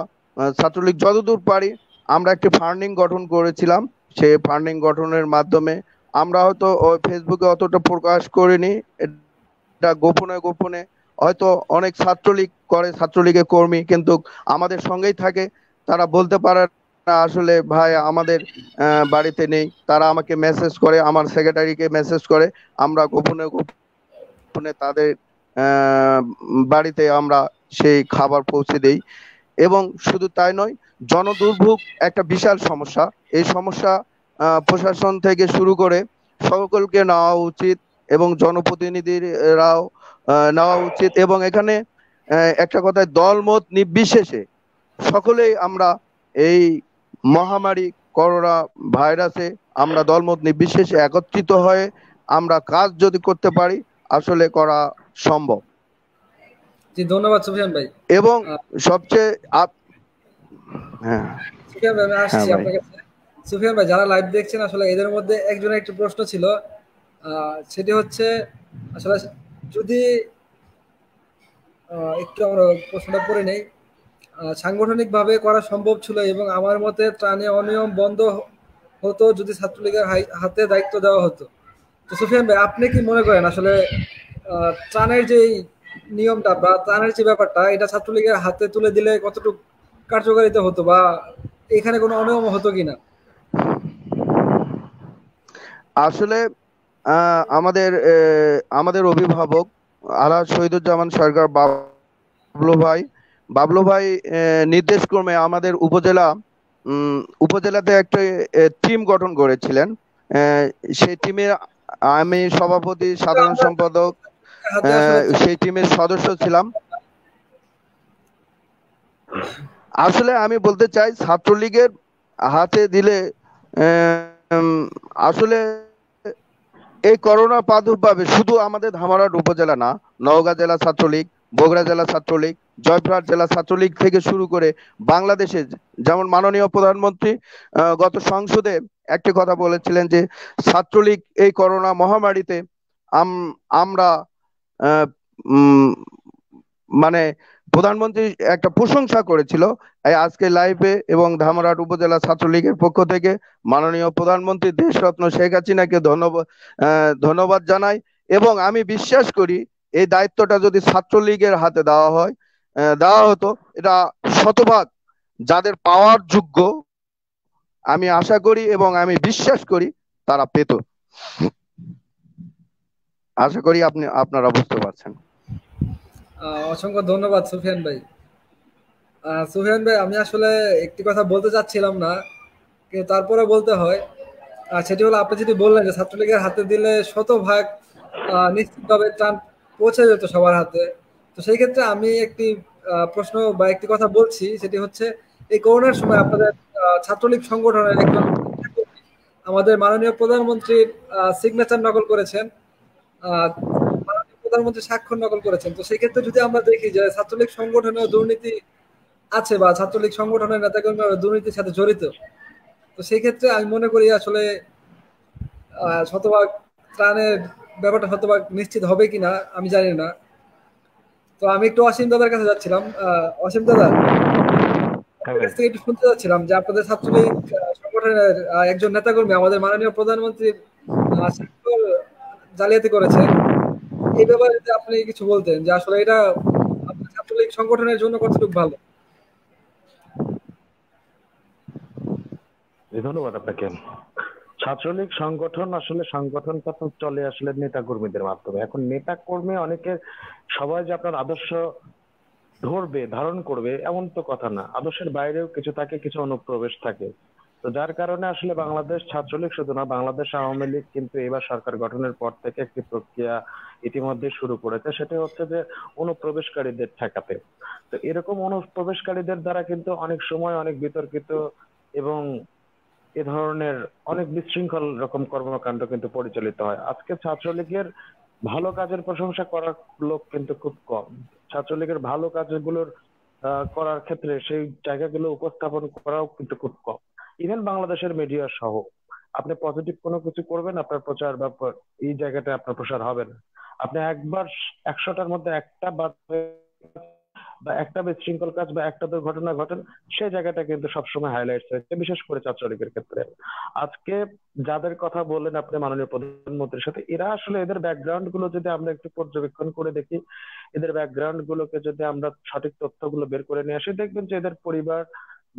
ছাত্রলীগ যতদূর পারি আমরা একটি ফান্ডিং গঠন করেছিলাম। সেই ফান্ডিং গঠনের মাধ্যমে আমরা হয়তো ফেসবুকে অতটা প্রকাশ করিনি, এটা গোপনে গোপনে হয়তো অনেক ছাত্রলীগ করে, ছাত্রলীগের কর্মী কিন্তু আমাদের সঙ্গেই থাকে, তারা বলতে পারে না আসলে ভাই আমাদের বাড়িতে নেই, তারা আমাকে মেসেজ করে, আমার সেক্রেটারিকে মেসেজ করে, আমরা গোপনে গোপনে তাদের বাড়িতে আমরা সেই খাবার পৌঁছে দেই। এবং শুধু তাই নয়, জনদুর্ভোগ একটা বিশাল সমস্যা। এই সমস্যা প্রশাসন থেকে শুরু করে সকলকে নেওয়া উচিত এবং জনপ্রতিনিধিরাও নেওয়া উচিত। এবং এখানে একটা কথায় দলমত নির্বিশেষে সকলেই আমরা এই মহামারী করোনা ভাইরাসে আমরা দলমত নির্বিশেষে একত্রিত হয়ে আমরা কাজ যদি করতে পারি আসলে করা সম্ভব। জি ধন্যবাদ সুফিয়ান ভাই। এবং সবচেয়ে সুফিয়ান ভাই আমি আসছি আপনার কাছে। সুফিয়ান ভাই, যারা লাইভ দেখছেন আসলে এদের মধ্যে একজনের একটি প্রশ্ন ছিল, সেটি হচ্ছে আসলে যদি একটু আমরা প্রশ্নটা পড়ে নেই। সাংগঠনিকভাবে করা সম্ভব ছিল এবং আমার মতে ত্রাণে অনিয়ম বন্ধ হতো যদি ছাত্রলীগের হাতে দায়িত্ব দেওয়া হতো। তো সুফিয়ান ভাই, আপনি কি মনে করেন আসলে ত্রাণের যে নিয়মটা বা ত্রাণের যে ব্যাপারটা, এটা ছাত্রলীগের হাতে তুলে দিলে কতটুকু কার্যকারিতা হতো বা এখানে কোনো অনিয়ম হতো কিনা? আসলে আমাদের অভিভাবক আলহাজ শহীদুজ্জামান সরকার বাবলু ভাই নির্দেশক্রমে আমাদের উপজেলাতে একটা টিম গঠন করেছিলেন। সেই টিমে আমি সভাপতি, সাধারণ সম্পাদক, সেই টিমের সদস্য ছিলাম। আসলে আমি বলতে চাই ছাত্রলীগের হাতে দিলে আসলে এই করোনা প্রাদুর্ভাবে শুধু আমাদের ধামরাট উপজেলা না, নওগাঁ জেলা ছাত্রলীগ, বগুড়া জেলা ছাত্রলীগ, জয়পুরহাট জেলা ছাত্রলীগ থেকে শুরু করে বাংলাদেশে, যেমন মাননীয় প্রধানমন্ত্রী গত সংসদে একটি কথা বলেছিলেন যে ছাত্রলীগ এই করোনা মহামারীতে আমরা মানে প্রধানমন্ত্রী একটা প্রশংসা করেছিল। আজকে লাইভে এবং ধামরাট উপজেলা ছাত্রলীগের পক্ষ থেকে মাননীয় প্রধানমন্ত্রী দেশরত্ন শেখ হাসিনাকে ধন্যবাদ জানাই। এবং আমি বিশ্বাস করি এই দায়িত্বটা যদি ছাত্রলীগের হাতে দেওয়া হয় দেওয়া হতো, এটা শতভাগ যাদের পাওয়ার যোগ্য আমি আশা করি এবং আমি বিশ্বাস করি তারা পেত। আশা করি আপনারা বুঝতে পারছেন। অসংখ্য ধন্যবাদ সুফিয়ান ভাই। সুফিয়ান ভাই, আমি আসলে একটি কথা বলতে চাচ্ছিলাম না, কিন্তু তারপরে বলতে হয়। সেটি হলো, আপনি যদি বললেন যে ছাত্রলীগের হাতে দিলে শতভাগ নিশ্চিতভাবে ত্রাণ পৌঁছে যেত সবার হাতে, তো সেই ক্ষেত্রে আমি একটি প্রশ্ন বা একটি কথা বলছি, সেটি হচ্ছে এই করোনার সময় আপনাদের ছাত্রলীগ সংগঠনের একজন আমাদের মাননীয় প্রধানমন্ত্রীর সিগনেচার নকল করেছেন, মাননীয় প্রধানমন্ত্রী স্বাক্ষর নকল করেছেন। তো সেই ক্ষেত্রে যদি আমরা দেখি যে ছাত্রলীগ সংগঠনেও দুর্নীতি আছে বা ছাত্রলীগ সংগঠনের নেতাকর্মীরা দুর্নীতির সাথে জড়িত, তো সেই ক্ষেত্রে আমি মনে করি আসলে শতভাগ ত্রাণের ব্যাপারটা শতভাগ নিশ্চিত হবে কিনা আমি জানি না। তো আমি একটু অসীম দাদার কাছে যাচ্ছিলাম। অসীম দাদা, আপনার কাছ থেকে একটু শুনতে চাচ্ছিলাম যে আপনাদের ছাত্রলীগ সংগঠনের একজন নেতাকর্মী আমাদের মাননীয় প্রধানমন্ত্রীর স্বাক্ষর জালিয়াতি করেছেন, এই ব্যাপারে যদি আপনি কিছু বলতেন যে আসলে এটা আপনার ছাত্রলীগ সংগঠনের জন্য কতটুকু ভালো। ধন্যবাদ আপনাকে। ছাত্রলীগ সংগঠন আসলে সংগঠনটা তো চলে আসলে নেতা কর্মীদের মাধ্যমে। এখন নেতা কর্মী অনেকে সবাই যে আপনার আদর্শ ধরবে ধারণ করবে এমন তো কথা না, আদর্শের বাইরেও কিছু থাকে, কিছু অনুপ্রবেশ থাকে। তো যার কারণে আসলে বাংলাদেশ ছাত্রলীগ শুধু না, বাংলাদেশ আওয়ামী লীগ কিন্তু এবার সরকার গঠনের পর থেকে একটি প্রক্রিয়া ইতিমধ্যে শুরু করেছে, সেটা হচ্ছে যে অনুপ্রবেশকারীদের ঠেকাতে। তো এরকম অনুপ্রবেশকারীদের দ্বারা কিন্তু অনেক সময় অনেক বিতর্কিত এবং এ ধরনের অনেক বিশৃঙ্খল রকম কর্মকাণ্ড কিন্তু পরিচালিত হয়। আজকে ছাত্রলীগের ভালো কাজের প্রশংসা করার লোক কিন্তু খুব কম। ছাত্রলীগের ভালো কাজগুলোর করার ক্ষেত্রে সেই জায়গাগুলো উপস্থাপন করাও কিন্তু খুব কম। ইভেন বাংলাদেশের মিডিয়া সহ আপনি পজিটিভ কোনো কিছু করবেন, আপনার প্রচার বা এই জায়গাটা আপনার প্রসার হবে না। আপনি একবার 100টার মধ্যে একটা বা একটা বিশৃঙ্খল কাজ বা একটা দুর্ঘটনা ঘটেন, সেই জায়গাটা কিন্তু সবসময় হাইলাইটস হয়েছে, বিশেষ করে ছাত্রলীগের ক্ষেত্রে। আজকে যাদের কথা বললেন আপনি মাননীয় প্রধানমন্ত্রীর সাথে, এরা আসলে এদের ব্যাকগ্রাউন্ড গুলো যদি আমরা একটু পর্যবেক্ষণ করে দেখি, এদের ব্যাকগ্রাউন্ড গুলোকে যদি আমরা সঠিক তথ্যগুলো বের করে নিয়ে আসি, দেখবেন যে এদের পরিবার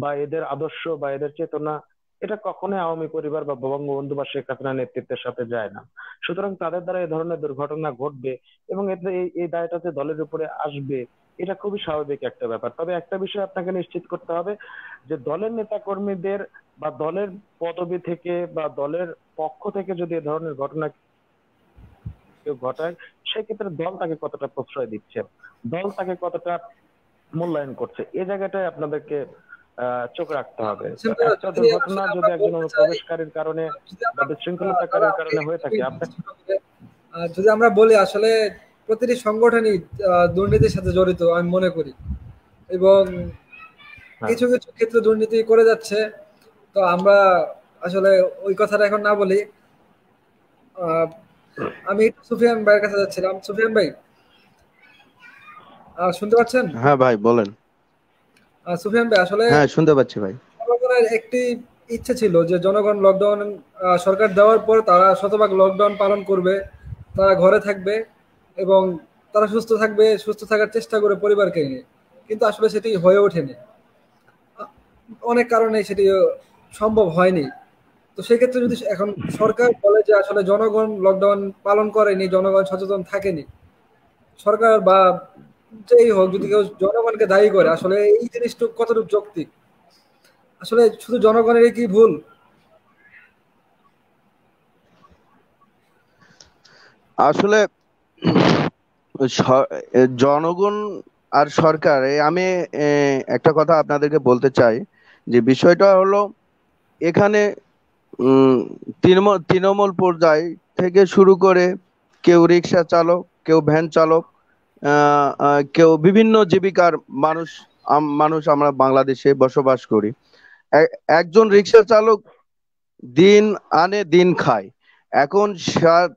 বা এদের আদর্শ বা এদের চেতনা এটা কখনোই আওয়ামী পরিবার বা বঙ্গবন্ধু বা শেখ হাসিনার নেতৃত্বের সাথে যায় না। সুতরাং তাদের দ্বারা এই ধরনের দুর্ঘটনা ঘটবে এবং এতে এই দায়টা যে দলের উপরে আসবে, এটা খুবই স্বাভাবিক একটা ব্যাপার। তবে একটা বিষয় আপনাকে নিশ্চিত করতে হবে যে দলের নেতা কর্মীদের বা দলের পদবি থেকে বা দলের পক্ষ থেকে যদি এ ধরনের ঘটনা কেউ ঘটায়, সেক্ষেত্রে দল তাকে কতটা প্রশ্রয় দিচ্ছে, দল তাকে কতটা মূল্যায়ন করছে, এই জায়গাটায় আপনাদেরকে চোখ রাখতে হবে। তো একটা দুর্ঘটনা যদি একজন অনুপ্রবেশকারীর কারণে বা বিশৃঙ্খলতাকারীর কারণে হয়ে থাকে, আপনার যদি আমরা বলি আসলে প্রতিটি সংগঠনই দুর্নীতির সাথে জড়িত আমি মনে করি, এবং কিছু কিছু ক্ষেত্রে দুর্নীতি করে যাচ্ছে। তো আমরা আসলে ওই কথাটা এখন না বলি। আমি সুফিয়ান ভাইয়ের কাছে যাচ্ছিলাম। সুফিয়ান ভাই, শুনতে পাচ্ছেন? হ্যাঁ ভাই বলেন। সুফিয়ান ভাই, আসলে হ্যাঁ শুনতে পাচ্ছি ভাই। জনগণের একটি ইচ্ছে ছিল যে জনগণ লকডাউন সরকার দেওয়ার পর তারা শতভাগ লকডাউন পালন করবে, তারা ঘরে থাকবে এবং তারা সুস্থ থাকবে, সুস্থ থাকার চেষ্টা করে পরিবারকে নিয়ে। কিন্তু আসলে সেটি হয়ে ওঠেনি, অনেক কারণে সেটি সম্ভব হয়নি। তো সেক্ষেত্রে যদি এখন সরকার বলে যে আসলে জনগণ লকডাউন পালন করেনি, জনগণ সচেতন থাকেনি, সরকার বা যেই হোক যদি কেউ জনগণকে দায়ী করে, আসলে এই জিনিসটুকু কতটুকু যৌক্তিক? আসলে শুধু জনগণের কি ভুল? আসলে জনগণ আর সরকার, আমি একটা কথা আপনাদেরকে বলতে চাই যে বিষয়টা হলো এখানে তৃণমূল পর্যায় থেকে শুরু করে কেউ রিক্সা চালক, কেউ ভ্যান চালক, কেউ বিভিন্ন জীবিকার মানুষ আমরা বাংলাদেশে বসবাস করি। একজন রিক্সা চালক দিন আনে দিন খায়। এখন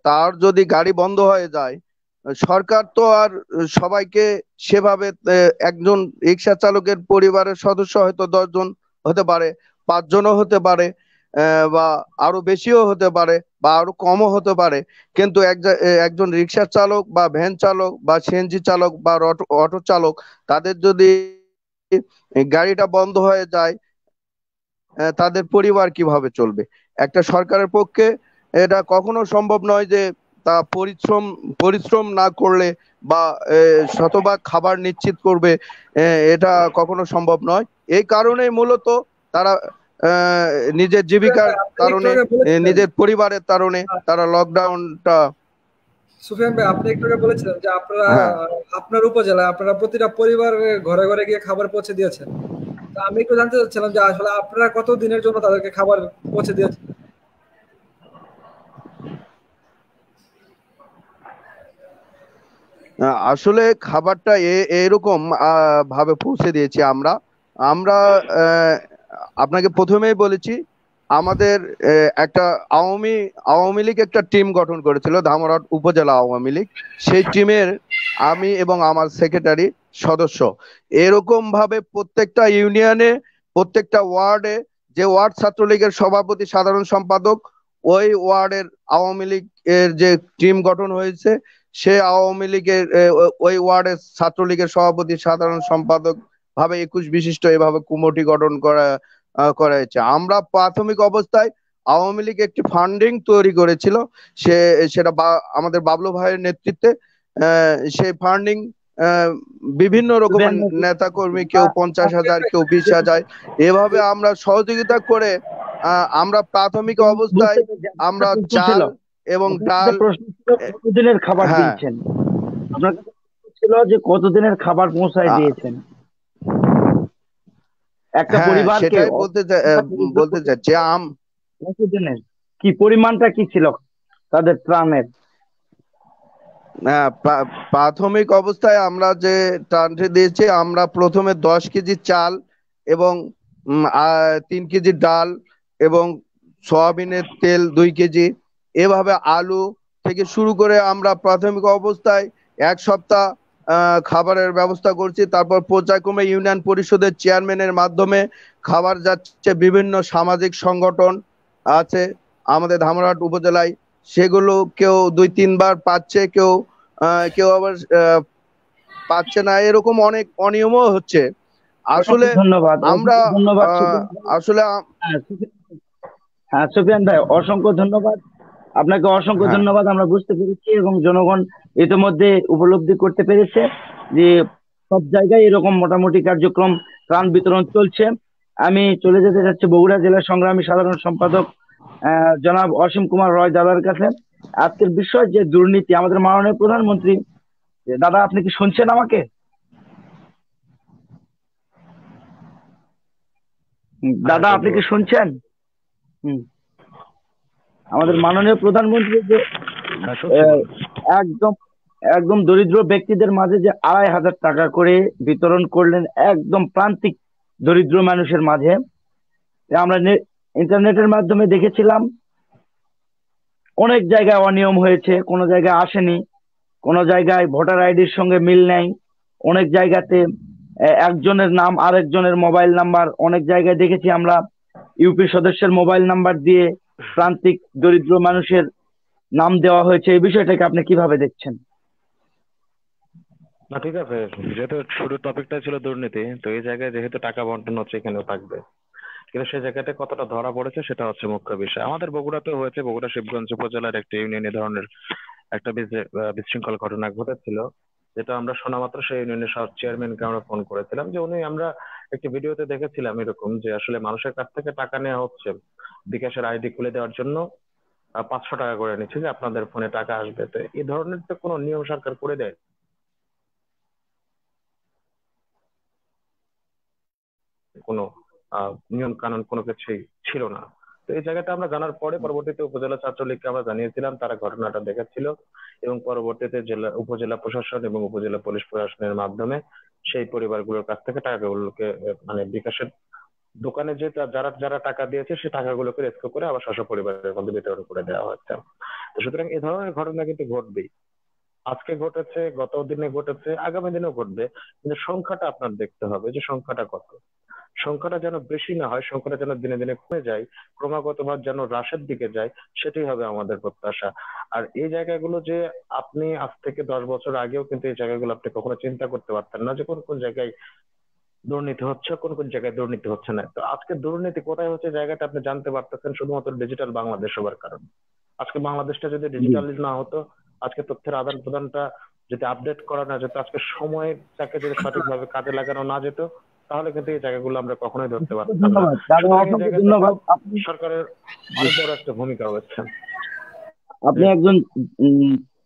তার যদি গাড়ি বন্ধ হয়ে যায়, সরকার তো আর সবাইকে সেভাবে, একজন রিক্সা চালকের পরিবারের সদস্য হয়তো 10 জন হতে পারে, 5 জনও হতে পারে, বা আরো বেশিও হতে পারে বা আরো কমও হতে পারে, কিন্তু একজন রিক্সা চালক বা ভ্যান চালক বা সিএনজি চালক বা অটো চালক, তাদের যদি গাড়িটা বন্ধ হয়ে যায়, তাদের পরিবার কিভাবে চলবে? একটা সরকারের পক্ষে এটা কখনো সম্ভব নয় যে তা পরিশ্রম না করলে বা শতভাগ খাবার নিশ্চিত করবে, এটা কখনো সম্ভব নয়। এই কারণেই মূলত তারা আহ, নিজের সুফিয়ান জীবিকার ভাই, আপনি একটু কারণে, আগে বলেছিলেন, নিজের পরিবারের কারণে তারা লকডাউনটা। সুফিয়ান ভাই আপনি একটু আগে বলেছিলেন যে আপনারা হ্যাঁ, আপনার উপজেলায় আপনারা প্রতিটা পরিবারের ঘরে ঘরে গিয়ে খাবার পৌঁছে দিয়েছেন। তো আমি একটু জানতে চাচ্ছিলাম যে আসলে আপনারা কত দিনের জন্য তাদেরকে খাবার পৌঁছে দিয়েছেন? আসলে খাবারটা এরকম ভাবে পৌঁছে দিয়েছি আমরা। আমরা আহ, আপনাকে প্রথমেই বলেছি, আমাদের একটা আওয়ামী আওয়ামী লীগ একটা টিম গঠন করেছিল, ধামরাট উপজেলা আওয়ামী লীগ। সেই টিমের আমি এবং আমার সেক্রেটারি সদস্য। এরকম ভাবে প্রত্যেকটা ইউনিয়নে, প্রত্যেকটা ওয়ার্ডে, যে ওয়ার্ড ছাত্রলীগের সভাপতি সাধারণ সম্পাদক, ওই ওয়ার্ডের আওয়ামী লীগ এর যে টিম গঠন হয়েছে, সে আওয়ামী লীগের ওই ওয়ার্ডের ছাত্রলীগের সভাপতি সাধারণ সম্পাদক ভাবে 21 বিশিষ্ট এভাবে কুমটি গঠন করা হয়েছে। আমরা প্রাথমিক অবস্থায় আওয়ামী লীগ একটি ফান্ডিং তৈরি করেছিল, সে সেটা আমাদের বাবলু ভাইয়ের নেতৃত্বে। সেই ফান্ডিং বিভিন্ন রকমের নেতা কর্মী, কেউ 50,000, কেউ 20,000, এভাবে আমরা সহযোগিতা করে আমরা প্রাথমিক অবস্থায় বুঝতে পেরেছি। একটা আমরা প্রশ্ন ছিল, চাল এবং আপনার কাছে ডাল। প্রশ্ন ছিল কতদিনের খাবার হ্যাঁ, দিয়েছেন? আপনার কাছে প্রশ্ন ছিল যে কতদিনের খাবার পৌঁছায় আ- দিয়েছেন একটা হ্যাঁ, পরিবারকে? সেটাই অসংখ্য দরিদ্র বলতে পরিবার, চাচ্ছি। কতদিনের, কি পরিমাণটা কি ছিল তাদের ত্রাণের? হ্যাঁ, প্রাথমিক অবস্থায় আমরা যে ট্রান্সে দিয়েছি, আমরা প্রথমে 10 কেজি চাল এবং 3 কেজি ডাল এবং সয়াবিনের তেল 2 কেজি, এভাবে আলু থেকে শুরু করে আমরা প্রাথমিক অবস্থায় 1 সপ্তাহ খাবারের ব্যবস্থা করছি। তারপর পর্যায়ক্রমে ইউনিয়ন পরিষদের চেয়ারম্যানের মাধ্যমে খাবার যাচ্ছে বিভিন্ন সামাজিক সংগঠন আছে আমাদের ধামরাট উপজেলায়, সেগুলো কেউ 2-3 বার পাচ্ছে, কেউ কেউ আবার পাচ্ছে না, এরকম অনেক অনিয়মও হচ্ছে। আসলে অসংখ্য ধন্যবাদ, আমরা অসংখ্য ধন্যবাদ আহ, সুফিয়ান ভাই। আসলে হ্যাঁ, হ্যাঁ সুফিয়ান ভাই, অসংখ্য ধন্যবাদ আপনাকে, অসংখ্য হ্যাঁ, ধন্যবাদ। আমরা বুঝতে পেরেছি এবং জনগণ ইতিমধ্যে উপলব্ধি করতে পেরেছে যে সব জায়গায় এরকম মোটামুটি কার্যক্রম, ত্রাণ বিতরণ চলছে। আমি চলে যেতে যাচ্ছি বগুড়া জেলার সংগ্রামী সাধারণ সম্পাদক জনাব অসীম কুমার রয় দাদার কাছে। আজকের বিষয় যে দুর্নীতি, আমাদের মাননীয় প্রধানমন্ত্রী, দাদা আপনি কি শুনছেন আমাকে? হ্যাঁ, দাদা আপনি শুনতে কি পাচ্ছি। শুনছেন? হুম। আমাদের মাননীয় প্রধানমন্ত্রী যে হ্যাঁ, শুনছি, আহ, বলুন। একদম একদম দরিদ্র ব্যক্তিদের মাঝে যে 2,500 টাকা করে বিতরণ করলেন একদম প্রান্তিক দরিদ্র মানুষের মাঝে, আমরা ইন্টারনেটের মাধ্যমে দেখেছিলাম অনেক জায়গায় অনিয়ম হয়েছে, কোনো জায়গায় আসেনি, কোনো জায়গায় ভোটার আইডির সঙ্গে মিল নেই, অনেক জায়গাতে একজনের নাম আরেকজনের মোবাইল নাম্বার, অনেক জায়গায় দেখেছি আমরা ইউপি সদস্যের মোবাইল নাম্বার দিয়ে প্রান্তিক দরিদ্র মানুষের নাম দেওয়া হয়েছে। এই বিষয়টাকে আপনি কিভাবে দেখছেন? না, ঠিক আছে, যেহেতু শুরু টপিকটা ছিল দুর্নীতি, তো এই জায়গায় যেহেতু টাকা বন্টন হচ্ছে, এখানেও থাকবে। কিন্তু সেই জায়গাটা কতটা ধরা পড়েছে সেটা হচ্ছে মুখ্য বিষয়। আমাদের বগুড়াতেও হয়েছে, বগুড়া শিবগঞ্জ উপজেলার একটি ইউনিয়নে ধরনের একটা বিশৃঙ্খল ঘটনা ঘটেছিল, যেটা আমরা শোনা মাত্র সেই ইউনিয়নের চেয়ারম্যানকে আমরা ফোন করেছিলাম, যে উনি, আমরা একটি ভিডিওতে দেখেছিলাম এরকম, যে আসলে মানুষের কাছ থেকে টাকা নেওয়া হচ্ছে বিকাশের আইডি খুলে দেওয়ার জন্য। 500 টাকা করে নিচ্ছে যে আপনাদের ফোনে টাকা আসবে। তো এই ধরনের তো কোনো নিয়ম সরকার করে দেয়, কোনো নিয়ম কানুন কোনো কিছুই ছিল না। তো এই জায়গাটা আমরা জানার পরে পরবর্তীতে উপজেলা ছাত্রলীগকে আমরা জানিয়েছিলাম, তারা ঘটনাটা দেখেছিল এবং পরবর্তীতে জেলা উপজেলা প্রশাসন এবং উপজেলা পুলিশ প্রশাসনের মাধ্যমে সেই পরিবারগুলোর কাছ থেকে টাকাগুলোকে মানে বিকাশের দোকানে যে যারা যারা টাকা দিয়েছে সেই টাকাগুলোকে রেস্কো করে আবার স্ব পরিবারের মধ্যে বিতরণ করে দেওয়া হচ্ছে। তো সুতরাং এই ধরনের ঘটনা কিন্তু ঘটবেই। আজকে ঘটেছে, গত দিনে ঘটেছে, আগামী দিনেও ঘটবে, কিন্তু সংখ্যাটা আপনার দেখতে হবে যে সংখ্যাটা কত। সংখ্যাটা যেন বেশি না হয়, সংখ্যাটা যেন দিনে দিনে কমে যায়, ক্রমাগতভাবে যেন হ্রাসের দিকে যায়, সেটাই হবে আমাদের প্রত্যাশা। আর এই জায়গাগুলো যে আপনি আজ থেকে 10 বছর আগেও কিন্তু এই জায়গাগুলো আপনি কখনো চিন্তা করতে পারতেন না যে কোন কোন জায়গায় দুর্নীতি হচ্ছে, কোন কোন জায়গায় দুর্নীতি হচ্ছে না। তো আজকে দুর্নীতি কোথায় হচ্ছে জায়গাটা আপনি জানতে পারতেছেন শুধুমাত্র ডিজিটাল বাংলাদেশ হবার কারণে। আজকে বাংলাদেশটা যদি জি ডিজিটাল না হতো, আজকে তথ্যের আদান প্রদানটা যদি আপডেট করা না যেত, আজকে সময়টাকে যদি সঠিকভাবে কাজে লাগানো না যেত, তাহলে কিন্তু এই জায়গাগুলো আমরা কখনোই ধরতে পারতাম না। ধন্যবাদ দাদা, সুতরাং এই অসংখ্য জায়গাটাতে ধন্যবাদ। আপনি সরকারের অনেক বড় একটা ভূমিকা রয়েছে। আপনি একজন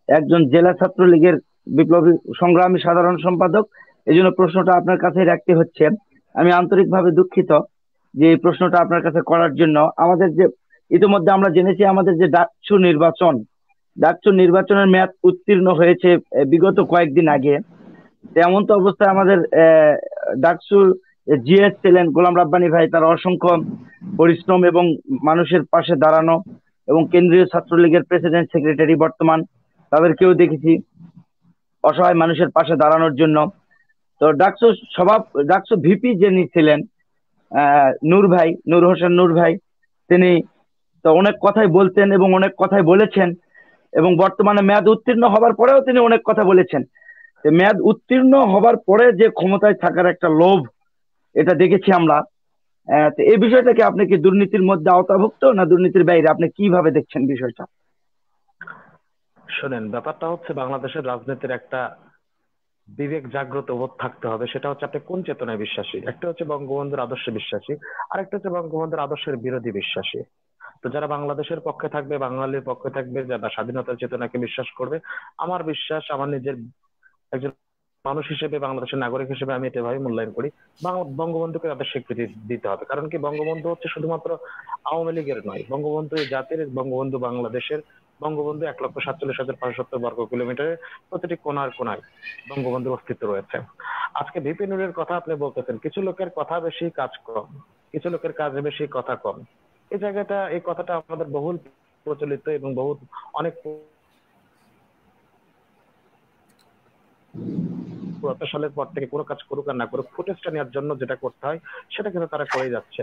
একজন জেলা ছাত্রলীগের বিপ্লবী সংগ্রামী সাধারণ সম্পাদক, এই জন্য প্রশ্নটা আপনার কাছে রাখতে হচ্ছে। আমি আন্তরিকভাবে দুঃখিত যে এই প্রশ্নটা আপনার কাছে করার জন্য। আমাদের যে ইতিমধ্যে আমরা জেনেছি আমাদের যে ডাকসু নির্বাচনের মেয়াদ উত্তীর্ণ হয়েছে বিগত কয়েকদিন আগে। তেমন তো অবস্থায় আমাদের ডাকসুর জিএস ছিলেন গোলাম রাব্বানী ভাই, তার অসংখ্য পরিশ্রম এবং মানুষের পাশে দাঁড়ানো, এবং কেন্দ্রীয় ছাত্রলীগের প্রেসিডেন্ট সেক্রেটারি বর্তমান, তাদেরকেও দেখেছি অসহায় মানুষের পাশে দাঁড়ানোর জন্য। তো ডাকসু ভিপি যিনি ছিলেন নূর হোসেন নূর ভাই, তিনি তো অনেক কথাই বলতেন এবং অনেক কথাই বলেছেন, এবং বর্তমানে মেয়াদ উত্তীর্ণ হবার পরেও তিনি অনেক কথা বলেছেন। মেয়াদ উত্তীর্ণ হবার পরে যে ক্ষমতায় থাকার একটা লোভ, এটা দেখেছি আমরা। তো এই বিষয়টাকে আপনি কি দুর্নীতির মধ্যে আওতাভুক্ত না দুর্নীতির বাইরে, আপনি কিভাবে দেখছেন বিষয়টা? শোনেন, ব্যাপারটা হচ্ছে বাংলাদেশের রাজনীতির একটা বিবেক জাগ্রত বোধ থাকতে হবে। সেটা হচ্ছে আপনি কোন চেতনায় বিশ্বাসী। একটা হচ্ছে বঙ্গবন্ধুর আদর্শে বিশ্বাসী, আরেকটা হচ্ছে বঙ্গবন্ধুর আদর্শের বিরোধী বিশ্বাসী। তো যারা বাংলাদেশের পক্ষে থাকবে, বাঙালির পক্ষে থাকবে, যারা স্বাধীনতার চেতনাকে বিশ্বাস করবে, আমার বিশ্বাস, আমার নিজের একজন মানুষ হিসেবে, বাংলাদেশের নাগরিক হিসেবে আমি এটা ভাবে মূল্যায়ন করি, বঙ্গবন্ধুকে তাদের স্বীকৃতি দিতে হবে। কারণ কি, বঙ্গবন্ধু হচ্ছে শুধুমাত্র আওয়ামী লীগের নয়, বঙ্গবন্ধু এই জাতির, বঙ্গবন্ধু বাংলাদেশের, বঙ্গবন্ধু 1,47,570 বর্গ কিলোমিটারের প্রতিটি কোনার কোনায় বঙ্গবন্ধুর অস্তিত্ব রয়েছে। আজকে ভিপি নুরের কথা আপনি বলতেছেন, কিছু লোকের কথা বেশি কাজ কম, কিছু লোকের কাজ বেশি কথা কম। এই জায়গাটা, এই কথাটা আমাদের বহুল প্রচলিত এবং বহু অনেক সালের পর থেকে কোনো কাজ করুক আর না করুক, ফুটেজটা নেওয়ার জন্য যেটা করতে হয় সেটা কিন্তু তারা করেই যাচ্ছে।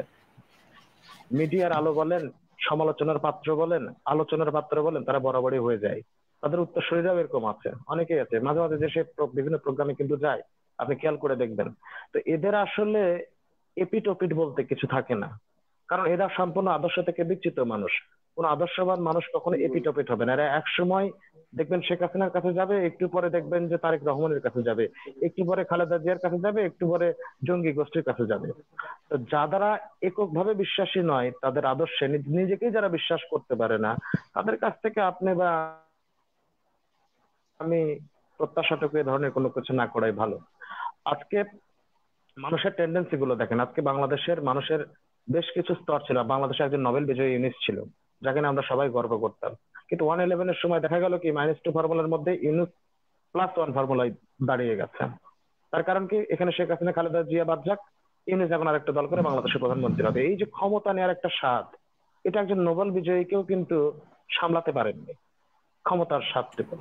মিডিয়ার আলো বলেন, সমালোচনার পাত্র বলেন, আলোচনার পাত্র বলেন, তারা বরাবরই হয়ে যায়। তাদের উত্তরসূরিরাও এরকম আছে, অনেকেই আছে, মাঝে মাঝে দেশে বিভিন্ন প্রোগ্রামে কিন্তু যায়, আপনি খেয়াল করে দেখবেন। তো এদের আসলে এপিট ওপিট বলতে কিছু থাকে না, কারণ এরা সম্পূর্ণ আদর্শ থেকে বিচ্যুত মানুষ। কোন আদর্শবান মানুষ কখনো এপিট ওপিট হবে না। এরা এক সময় দেখবেন শেখ হাসিনার কাছে যাবে, একটু পরে দেখবেন যে তারেক রহমানের কাছে যাবে, একটু পরে খালেদা জিয়ার কাছে যাবে, একটু পরে জঙ্গি গোষ্ঠীর কাছে যাবে। তো যারা এককভাবে বিশ্বাসী নয়, তাদের আদর্শে নিজেকেই যারা বিশ্বাস করতে পারে না, তাদের কাছ থেকে আপনি বা আমি প্রত্যাশাটুকু এ ধরনের কোনো কিছু না করাই ভালো। আজকে মানুষের টেন্ডেন্সি গুলো দেখেন। আজকে বাংলাদেশের মানুষের বেশ কিছু স্তর ছিল। বাংলাদেশে একজন নোবেল বিজয়ী ইউনুস ছিল, যাকে নিয়ে আমরা সবাই গর্ব করতাম। কিন্তু 111-এর সময় দেখা গেল কি, -2 ফর্মুলার মধ্যে ইউনুস +1 ফর্মুলায় দাঁড়িয়ে গেছে। তার কারণ কি, এখানে শেখ হাসিনা খালেদা জিয়া বাদ যাক, ইউনুস এখন আরেকটা দল করে বাংলাদেশের প্রধানমন্ত্রী হবে। এই যে ক্ষমতা নেওয়ার একটা স্বাদ, এটা একজন নোবেল বিজয়ীকেও কিন্তু সামলাতে পারেননি। ক্ষমতার স্বাদটুকু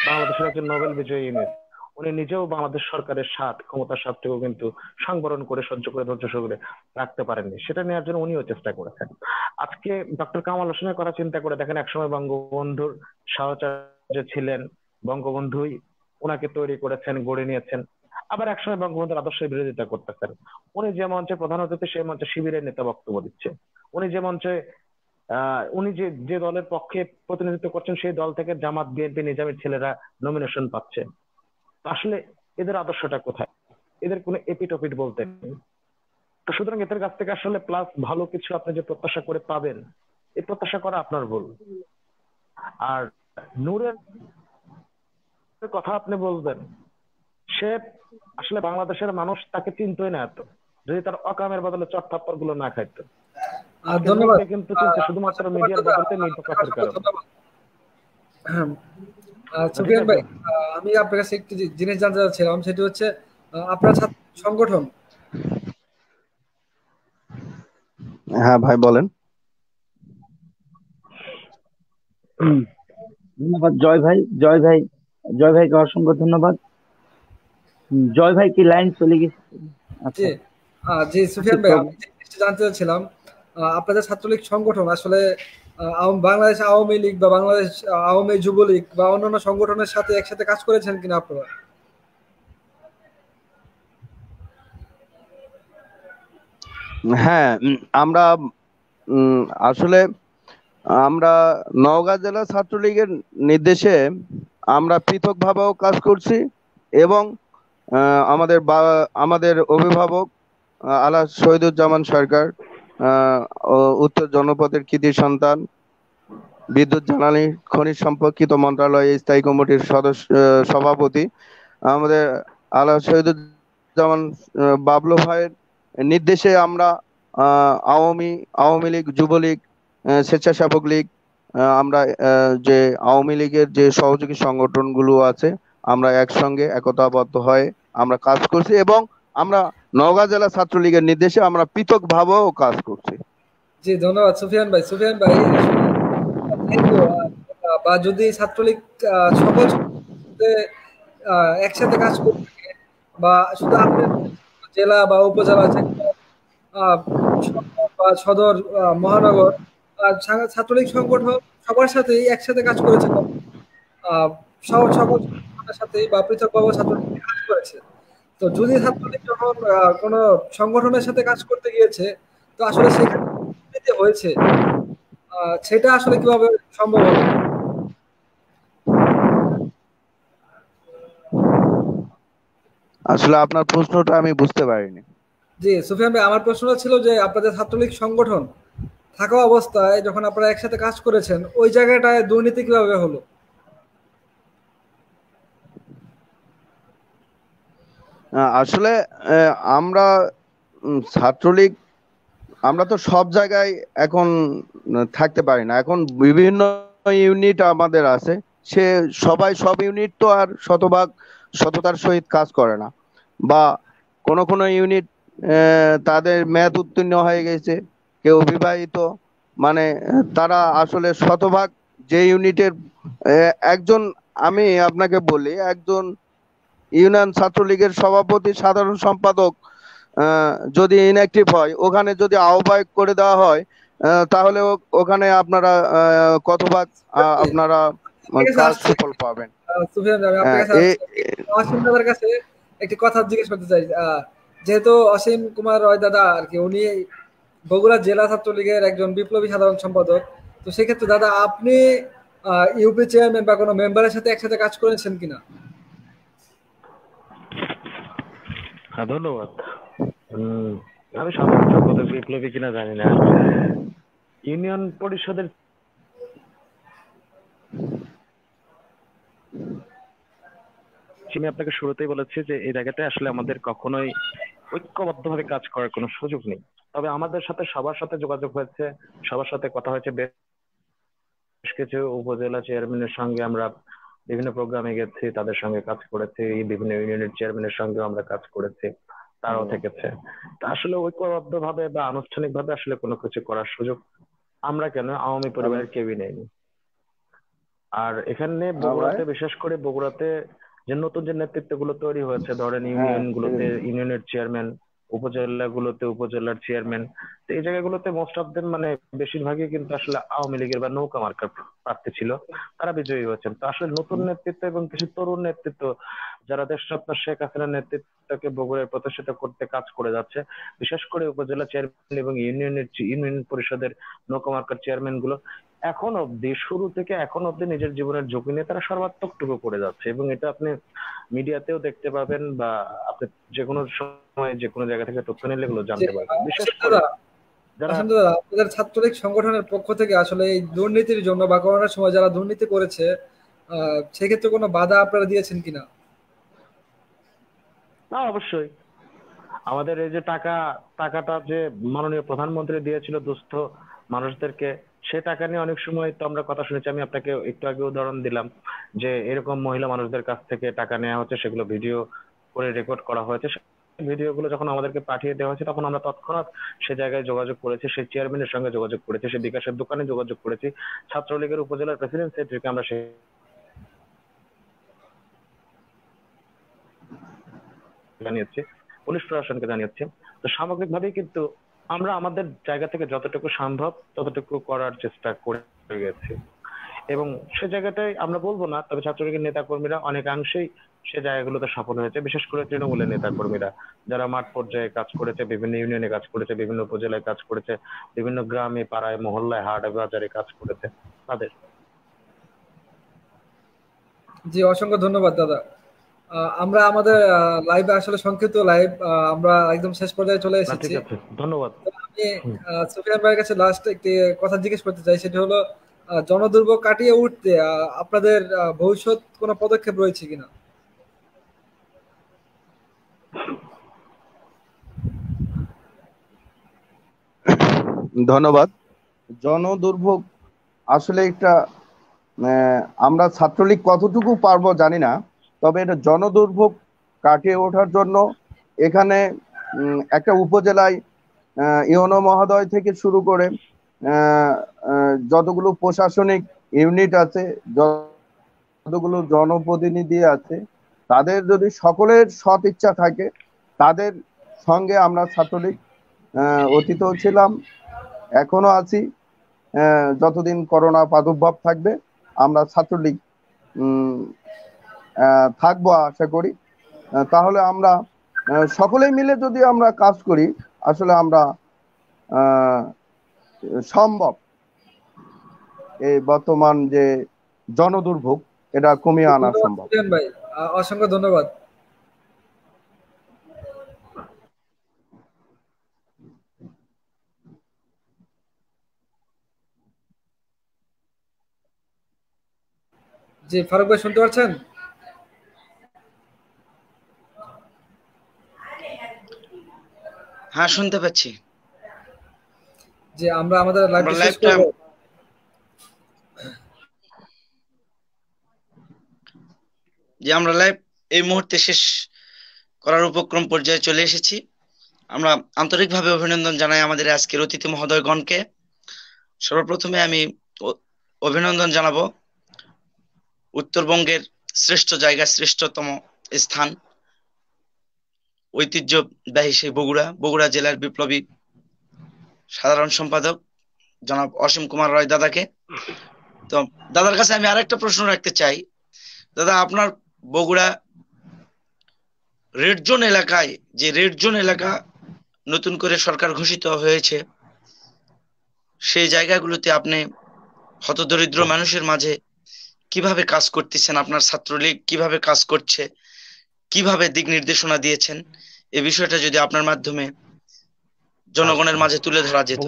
বাংলাদেশের একজন নোবেল বিজয়ী ইউনুস, উনি নিজেও বাংলাদেশ সরকারের স্বাদ, ক্ষমতার স্বাদটুকু কিন্তু সংবরণ করে, সহ্য করে, ধৈর্য করে রাখতে পারেননি। সেটা নেওয়ার জন্য উনিও চেষ্টা করেছেন। আজকে ডক্টর কামাল হোসেনের কথা চিন্তা করে দেখেন, একসময় বঙ্গবন্ধুর সাহচর্য ছিলেন, বঙ্গবন্ধুই ওনাকে তৈরি করেছেন, গড়ে নিয়েছেন। আবার একসময় বঙ্গবন্ধুর আদর্শের বিরোধিতা করতেছেন। উনি যে মঞ্চে প্রধান অতিথি, সেই মঞ্চে শিবিরের নেতা বক্তব্য দিচ্ছে। উনি যে মঞ্চে উনি যে যে দলের পক্ষে প্রতিনিধিত্ব করছেন, সেই দল থেকে জামাত, বিএনপি, নিজামীর ছেলেরা নমিনেশন পাচ্ছে। আসলে এদের আদর্শটা কোথায়? এদের কোনো এপিট ওপিট বলতে নেই। তো সুতরাং এদের কাছ থেকে আসলে প্লাস ভালো কিছু আপনি যে প্রত্যাশা করে পাবেন, এই প্রত্যাশা করা আপনার ভুল। আর নূরের কথা আপনি বলবেন, সে আসলে বাংলাদেশের মানুষ তাকে চিনতই না এত, যদি তার অকামের বদলে চটথাপ্পড় গুলো না খাইতো। ধন্যবাদ। কিন্তু চিনতে শুধুমাত্র মিডিয়ার বদলে নির্বাচনের কারণে। সুফিয়ান ভাই, আমি আপনার কাছে একটি জিনিস জানতে চাচ্ছিলাম, সেটি হচ্ছে আপনার ছাত্র সংগঠন। হ্যাঁ ভাই বলেন। ধন্যবাদ জয় ভাইকে অসংখ্য ধন্যবাদ। জয় ভাই কি লাইন চলে গেছে? আচ্ছা, জি সুফিয়ান ভাই, আমি যে জিনিসটা জানতে চাচ্ছিলাম, আপনাদের ছাত্রলীগ সংগঠন আসলে বাংলাদেশ আওয়ামী লীগ বা বাংলাদেশ আওয়ামী যুবলীগ বা অন্যান্য সংগঠনের সাথে একসাথে কাজ করেছেন কিনা আপনারা? হ্যাঁ, আমরা আসলে আমরা নওগাঁ জেলা ছাত্রলীগের নির্দেশে আমরা পৃথকভাবেও কাজ করছি এবং আমাদের অভিভাবক আলা শহীদুজ্জামান সরকার, আহ, উত্তর জনপদের কৃতি সন্তান, বিদ্যুৎ জ্বালানি খনিজ সম্পর্কিত মন্ত্রণালয় স্থায়ী কমিটির সভাপতি আমাদের আলা শহীদুজ্জামান বাবলু ভাইয়ের নির্দেশে আমরা আওয়ামী লীগ, যুবলীগ, স্বেচ্ছাসেবক লীগ, আমরা যে আওয়ামী লীগের যে সহযোগী সংগঠনগুলো আছে, আমরা একসঙ্গে একতাবদ্ধ হয়ে আমরা কাজ করছি এবং আমরা নওগাঁ জেলা ছাত্রলীগের নির্দেশে আমরা পৃথকভাবেও কাজ করছি। জি ধন্যবাদ সুফিয়ান ভাই। সুফিয়ান ভাই, যেহেতু, বা যদি ছাত্রলীগ সকল সাথে, একসাথে কাজ করে থাকে, বা শুধু আপনার জেলা বা উপজেলা যে আহ, শহর বা সদর, মহানগর, ছাত্রলীগ সংগঠন সবার সাথেই একসাথে কাজ করেছে, আহ, সকল সংগঠনের সাথেই বা পৃথকভাবে ছাত্রলীগ কাজ করেছে। তো যদি ছাত্রলীগ যখন কোনো সংগঠনের সাথে কাজ করতে গিয়েছে, তো আসলে সেখানে দুর্নীতি হয়েছে, সেটা আসলে কিভাবে সম্ভব হলো? আসলে আপনার প্রশ্নটা আমি বুঝতে পারিনি। জি সুফিয়ান ভাই, আমার প্রশ্নটা ছিল যে আপনাদের ছাত্রলীগ সংগঠন থাকা অবস্থায় যখন আপনারা একসাথে কাজ করেছেন, ওই জায়গাটায় দুর্নীতি কিভাবে হলো? আসলে আমরা ছাত্রলীগ, আমরা তো সব জায়গায় এখন থাকতে পারি না। এখন বিভিন্ন ইউনিট আমাদের আছে, সে সবাই সব ইউনিট তো আর শতভাগ সততার সহিত কাজ করে না, বা কোনো কোনো ইউনিট তাদের মেয়াদ উত্তীর্ণ হয়ে গেছে, কেউ বিবাহিত, মানে তারা আসলে শতভাগ যে ইউনিটের একজন, আমি আপনাকে বলি, একজন ইউনিয়ন ছাত্রলীগের সভাপতি, সাধারণ সম্পাদক যদি ইনঅ্যাক্টিভ হয়, ওখানে যদি আহ্বায়ক করে দেওয়া হয়, তাহলে ওখানে আপনারা কতভাগ আপনারা ঠিক আছে, কাজ আসছি। সুফল পাবেন। সুফিয়ান ভাই, আমি আপনার কাছে এ আসছি। অসীম দাদার কাছে একটি কথা জিজ্ঞেস করতে চাই। যেহেতু অসীম কুমার রয় দাদা আর কি, উনি বগুড়া জেলা ছাত্রলীগের একজন বিপ্লবী সাধারণ সম্পাদক। তো সেক্ষেত্রে দাদা, আপনি ইউপি চেয়ারম্যান বা কোনো মেম্বারের সাথে একসাথে কাজ করেছেন কিনা? হ্যাঁ, ধন্যবাদ। আমি সাধারণ সম্পাদক বিপ্লবী কিনা জানি না। ইউনিয়ন পরিষদের আমি আপনাকে শুরুতেই বলেছি যে এই জায়গাতে আসলে আমাদের কখনোই ঐক্যবদ্ধভাবে কাজ করার কোনো সুযোগ নেই। তবে আমাদের সাথে সবার সাথে যোগাযোগ হয়েছে, সবার সাথে কথা হয়েছে। বেশ কিছু উপজেলা চেয়ারম্যানের সঙ্গে আমরা বিভিন্ন প্রোগ্রামে গেছি, তাদের সঙ্গে কাজ করেছি। বিভিন্ন ইউনিয়নের চেয়ারম্যানের সঙ্গে আমরা কাজ করেছি, তারাও থেকেছে। তা আসলে ঐক্যবদ্ধ ভাবে বা আনুষ্ঠানিক ভাবে আসলে কোনো কিছু করার সুযোগ আমরা কেন, আওয়ামী পরিবারের কেউই নেয়নি। আর এখানে বগুড়াতে, বিশেষ করে বগুড়াতে যে নতুন যে নেতৃত্ব গুলো তৈরি হয়েছে, ধরেন ইউনিয়ন গুলোতে ইউনিয়নের চেয়ারম্যান, উপজেলা গুলোতে উপজেলার চেয়ারম্যান, তো এই জায়গাগুলোতে মোস্ট অফ দেম মানে বেশিরভাগই কিন্তু আসলে আওয়ামী লীগের বা নৌকা মার্কার প্রার্থী ছিল, তারা বিজয়ী হয়েছেন। তো আসলে নতুন নেতৃত্ব এবং কিছু তরুণ নেতৃত্ব যারা দেশরত্ন শেখ হাসিনার নেতৃত্বকে বগুড়ায় প্রতিষ্ঠিত করতে কাজ করে যাচ্ছে, বিশেষ করে উপজেলা চেয়ারম্যান এবং ইউনিয়ন পরিষদের নৌকা মার্কার চেয়ারম্যান গুলো এখন অব্দি, শুরু থেকে এখন অব্দি নিজের জীবনের ঝুঁকি নিয়ে তারা সর্বাত্মকটুকু করে যাচ্ছে। এবং এটা আপনি মিডিয়াতেও দেখতে পাবেন, বা আপনি যে কোনো সময় যে কোনো জায়গা থেকে তথ্য নিলে এগুলো জানতে পারবেন। বিশেষ করে দাদা, যারা আসলে দাদা, আপনাদের ছাত্রলীগ সংগঠনের পক্ষ থেকে আসলে এই দুর্নীতির জন্য বা করোনার সময় যারা দুর্নীতি করেছে, সেক্ষেত্রে কোনো বাধা আপনারা দিয়েছেন কিনা? না, অবশ্যই আমাদের এই যে টাকাটা যে মাননীয় প্রধানমন্ত্রী দিয়েছিল দুস্থ মানুষদেরকে, সে টাকা নিয়ে অনেক সময় তো আমরা কথা শুনেছি। আমি আপনাকে একটু আগে উদাহরণ দিলাম যে এরকম মহিলা মানুষদের কাছ থেকে টাকা নেওয়া হচ্ছে, সেগুলো ভিডিও করে রেকর্ড করা হয়েছে। ভিডিও গুলো যখন আমাদেরকে পাঠিয়ে দেওয়া হয়েছে, তখন আমরা তৎক্ষণাৎ সে জায়গায় যোগাযোগ করেছি, সেই চেয়ারম্যানের সঙ্গে যোগাযোগ করেছি, সেই বিকাশের দোকানে যোগাযোগ করেছি, ছাত্রলীগের উপজেলার প্রেসিডেন্ট সেক্রেটারিকে আমরা জানিয়েছি পুলিশ প্রশাসনকে জানিয়েছি। তো সামগ্রিকভাবেই কিন্তু আমরা আমাদের জায়গা থেকে যতটুকু সম্ভব ততটুকু করার চেষ্টা করে গেছি, এবং সে জায়গাটাই আমরা বলবো না, তবে ছাত্রলীগের নেতা কর্মীরা অনেকাংশেই সে জায়গাগুলোতে সফল হয়েছে, বিশেষ করে তৃণমূলের নেতা কর্মীরা যারা মাঠ পর্যায়ে কাজ করেছে, বিভিন্ন ইউনিয়নে কাজ করেছে, বিভিন্ন উপজেলায় কাজ করেছে, বিভিন্ন গ্রামে পাড়ায় মহল্লায় হাট বাজারে কাজ করেছে তাদের। জি, অসংখ্য ধন্যবাদ দাদা। আমরা আমাদের লাইভে আসলে সংক্ষিপ্ত লাইভ, আমরা একদম শেষ পর্যায়ে চলে না, এসেছি। ঠিক আছে, ধন্যবাদ। আমি সুফিয়ান ভাইয়ের কাছে লাস্ট একটি কথা জিজ্ঞেস করতে চাই, সেটা হলো জনদুর্ভোগ কাটিয়ে উঠতে আপনাদের ভবিষ্যৎ কোনো পদক্ষেপ রয়েছে কিনা? ধন্যবাদ। জনদুর্ভোগ আসলে একটা আমরা ছাত্রলীগ কতটুকু পারবো জানি না, তবে এটা জনদুর্ভোগ কাটিয়ে ওঠার জন্য এখানে একটা উপজেলায় ইউনো মহোদয় থেকে শুরু করে যতগুলো প্রশাসনিক ইউনিট আছে, যতগুলো জনপ্রতিনিধি আছে, তাদের যদি সকলের সৎ ইচ্ছা থাকে, তাদের সঙ্গে আমরা ছাত্রলীগ অতীতও ছিলাম, এখনো আছি, যতদিন করোনা প্রাদুর্ভাব থাকবে আমরা ছাত্রলীগ থাকবো আশা করি। তাহলে আমরা সকলেই মিলে যদি আমরা কাজ করি, আসলে আমরা সম্ভব এই বর্তমান যে জনদুর্ভোগ এটা কমিয়ে আনা সম্ভব। ভাই অসংখ্য ধন্যবাদ। জি ফারুক ভাই শুনতে পাচ্ছেন? হ্যাঁ শুনতে পাচ্ছি। জি আমরা আমাদের লাইভটা শেষ করব। যে আমরা লাইভ এই মুহূর্তে শেষ করার উপক্রম পর্যায়ে চলে এসেছি। আমরা আন্তরিকভাবে অভিনন্দন জানাই আমাদের আজকের অতিথি মহোদয়গণকে। সর্বপ্রথমে আমি অভিনন্দন জানাবো উত্তরবঙ্গের শ্রেষ্ঠ জায়গা, শ্রেষ্ঠতম স্থান, ঐতিহ্যবাহী সেই বগুড়া জেলার বিপ্লবী সাধারণ সম্পাদক জনাব অসীম কুমার রায় দাদাকে। তো দাদার কাছে আমি আরেকটা প্রশ্ন রাখতে চাই। দাদা, আপনার বগুড়া রেড জোন এলাকায়, যে রেড জোন এলাকা নতুন করে সরকার ঘোষিত হয়েছে, সেই জায়গাগুলোতে আপনি হতদরিদ্র মানুষের মাঝে কিভাবে কাজ করতেছেন, আপনার ছাত্রলীগ কিভাবে কাজ করছে, কিভাবে দিক নির্দেশনা দিয়েছেন, এই বিষয়টা যদি আপনার মাধ্যমে জনগণের মাঝে তুলে ধরা যেত।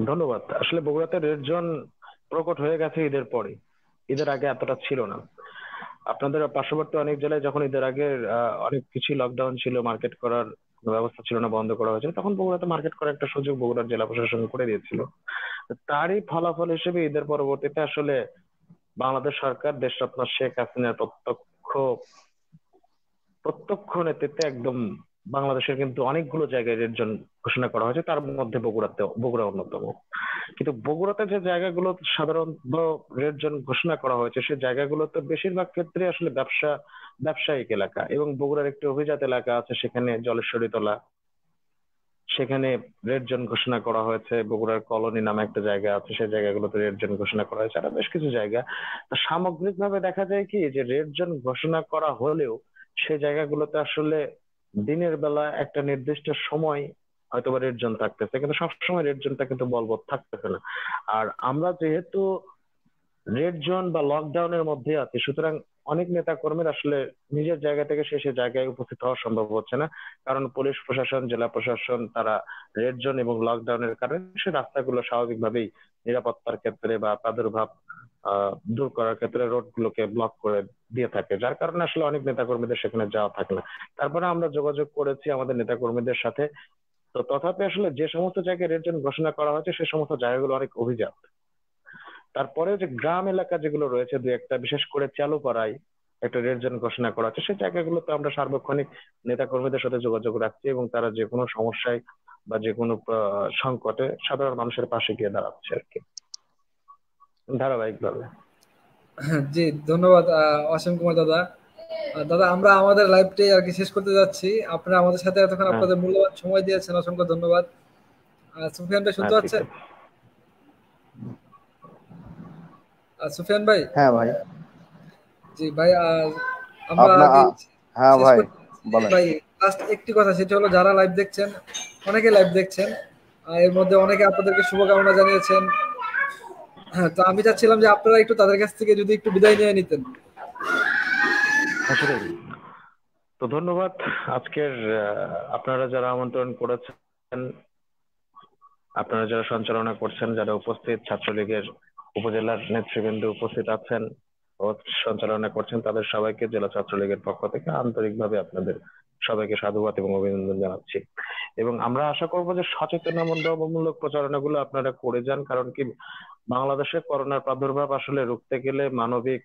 ধন্যবাদ। আসলে বগুড়াতে রেড জোন প্রকট হয়ে গেছে ঈদের পরে, ঈদের আগে এতটা ছিল না। আপনাদের পার্শ্ববর্তী অনেক জেলায় যখন ঈদের আগে অনেক কিছু লকডাউন ছিল, মার্কেট করার ব্যবস্থা ছিল না, বন্ধ করা হয়েছিল, তখন বগুড়াতে মার্কেট করার একটা সুযোগ বগুড়ার জেলা প্রশাসন করে দিয়েছিল। তারই ফলাফল হিসেবে ঈদের পরবর্তীতে আসলে বাংলাদেশ সরকার দেশরত্ন শেখ হাসিনার প্রত্যক্ষ নেতৃত্বে একদম বাংলাদেশের কিন্তু অনেকগুলো জায়গায় রেড জোন ঘোষণা করা হয়েছে, তার মধ্যে বগুড়া অন্যতম। কিন্তু বগুড়াতে যে জায়গাগুলো সাধারণত রেড জোন ঘোষণা করা হয়েছে, সেই জায়গাগুলোতে বেশিরভাগ ক্ষেত্রে আসলে ব্যবসায়িক এলাকা, এবং বগুড়ার একটি অভিজাত এলাকা আছে সেখানে, জলেশ্বরী তলা, সেখানে রেড জোন ঘোষণা করা হয়েছে। বগুড়ার কলোনি নামে একটা জায়গা আছে, সেই জায়গাগুলোতে রেড জোন ঘোষণা করা হয়েছে, আর বেশ কিছু জায়গা। সামগ্রিকভাবে দেখা যায় কি যে রেড জোন ঘোষণা করা হলেও সেই জায়গাগুলোতে আসলে দিনের বেলা একটা নির্দিষ্ট সময় হয়তোবা রেড জোন থাকতেছে, কিন্তু সবসময় রেড জোনটা কিন্তু বলবৎ থাকতেছে না। আর আমরা যেহেতু রেড জোন বা লকডাউনের মধ্যে আছি, সুতরাং অনেক নেতা কর্মীর আসলে নিজের জায়গা থেকে সে জায়গায় উপস্থিত হওয়া সম্ভব হচ্ছে না, কারণ পুলিশ প্রশাসন, জেলা প্রশাসন তারা রেড জোন এবং লকডাউনের কারণে সে রাস্তাগুলো স্বাভাবিকভাবেই নিরাপত্তার ক্ষেত্রে বা প্রাদুর্ভাব দূর করার ক্ষেত্রে রোড গুলোকে ব্লক করে দিয়ে থাকে, যার কারণে আসলে অনেক নেতাকর্মীদের সেখানে যাওয়া থাকে না। তারপরে আমরা যোগাযোগ করেছি আমাদের নেতাকর্মীদের সাথে, তো তথাপি আসলে যে সমস্ত জায়গায় রেড জোন ঘোষণা করা হয়েছে সে সমস্ত জায়গাগুলো অনেক অভিজাত। তারপরে যে গ্রাম এলাকা যেগুলো রয়েছে দুই একটা, বিশেষ করে চালুপাড়ায় একটা রেড জোন ঘোষণা করা আছে, সেই জায়গাগুলোতে আমরা সার্বক্ষণিক নেতা কর্মীদের সাথে যোগাযোগ রাখছি, এবং তারা যে কোনো সমস্যায় বা যে কোনো সংকটে সাধারণ মানুষের পাশে গিয়ে দাঁড়াচ্ছে আর কি, ধারাবাহিকভাবে। জি ধন্যবাদ অসীম কুমার দাদা। দাদা আমরা আমাদের লাইভটি আর কি শেষ করতে যাচ্ছি। আপনারা আমাদের সাথে এতক্ষণ হ্যাঁ আপনাদের মূল্যবান সময় দিয়েছেন, অসংখ্য ধন্যবাদ। সুফিয়ান ভাই শুনতে হ্যাঁ ঠিক পাচ্ছেন? আছে। সুফিয়ান ভাই? হ্যাঁ ভাই। জি ভাই, আমরা আপনার আগে হ্যাঁ শেষ ভাই করতে বলেন। ভাই লাস্ট একটি কথা, সেটা হলো যারা লাইভ দেখছেন, অনেকে লাইভ দেখছেন, এর মধ্যে অনেকে আপনাদেরকে শুভকামনা জানিয়েছেন। হ্যাঁ, তো আমি চাচ্ছিলাম যে আপনারা একটু তাদের কাছ থেকে যদি একটু বিদায় নিয়ে নিতেন। আসলে তো ধন্যবাদ আজকের আপনারা যারা আমন্ত্রণ করেছেন, আপনারা যারা সঞ্চালনা করছেন, যারা উপস্থিত ছাত্রলীগের উপজেলার নেতৃবৃন্দ উপস্থিত আছেন ও সঞ্চালনা করছেন, তাদের সবাইকে জেলা ছাত্রলীগের পক্ষ থেকে আন্তরিকভাবে আপনাদের সবাইকে সাধুবাদ এবং অভিনন্দন জানাচ্ছি। এবং আমরা আশা করব যে সচেতনতামূলক প্রচারণাগুলো আপনারা করে যান, কারণ কি বাংলাদেশে করোনার প্রাদুর্ভাব আসলে রুখতে গেলে মানবিক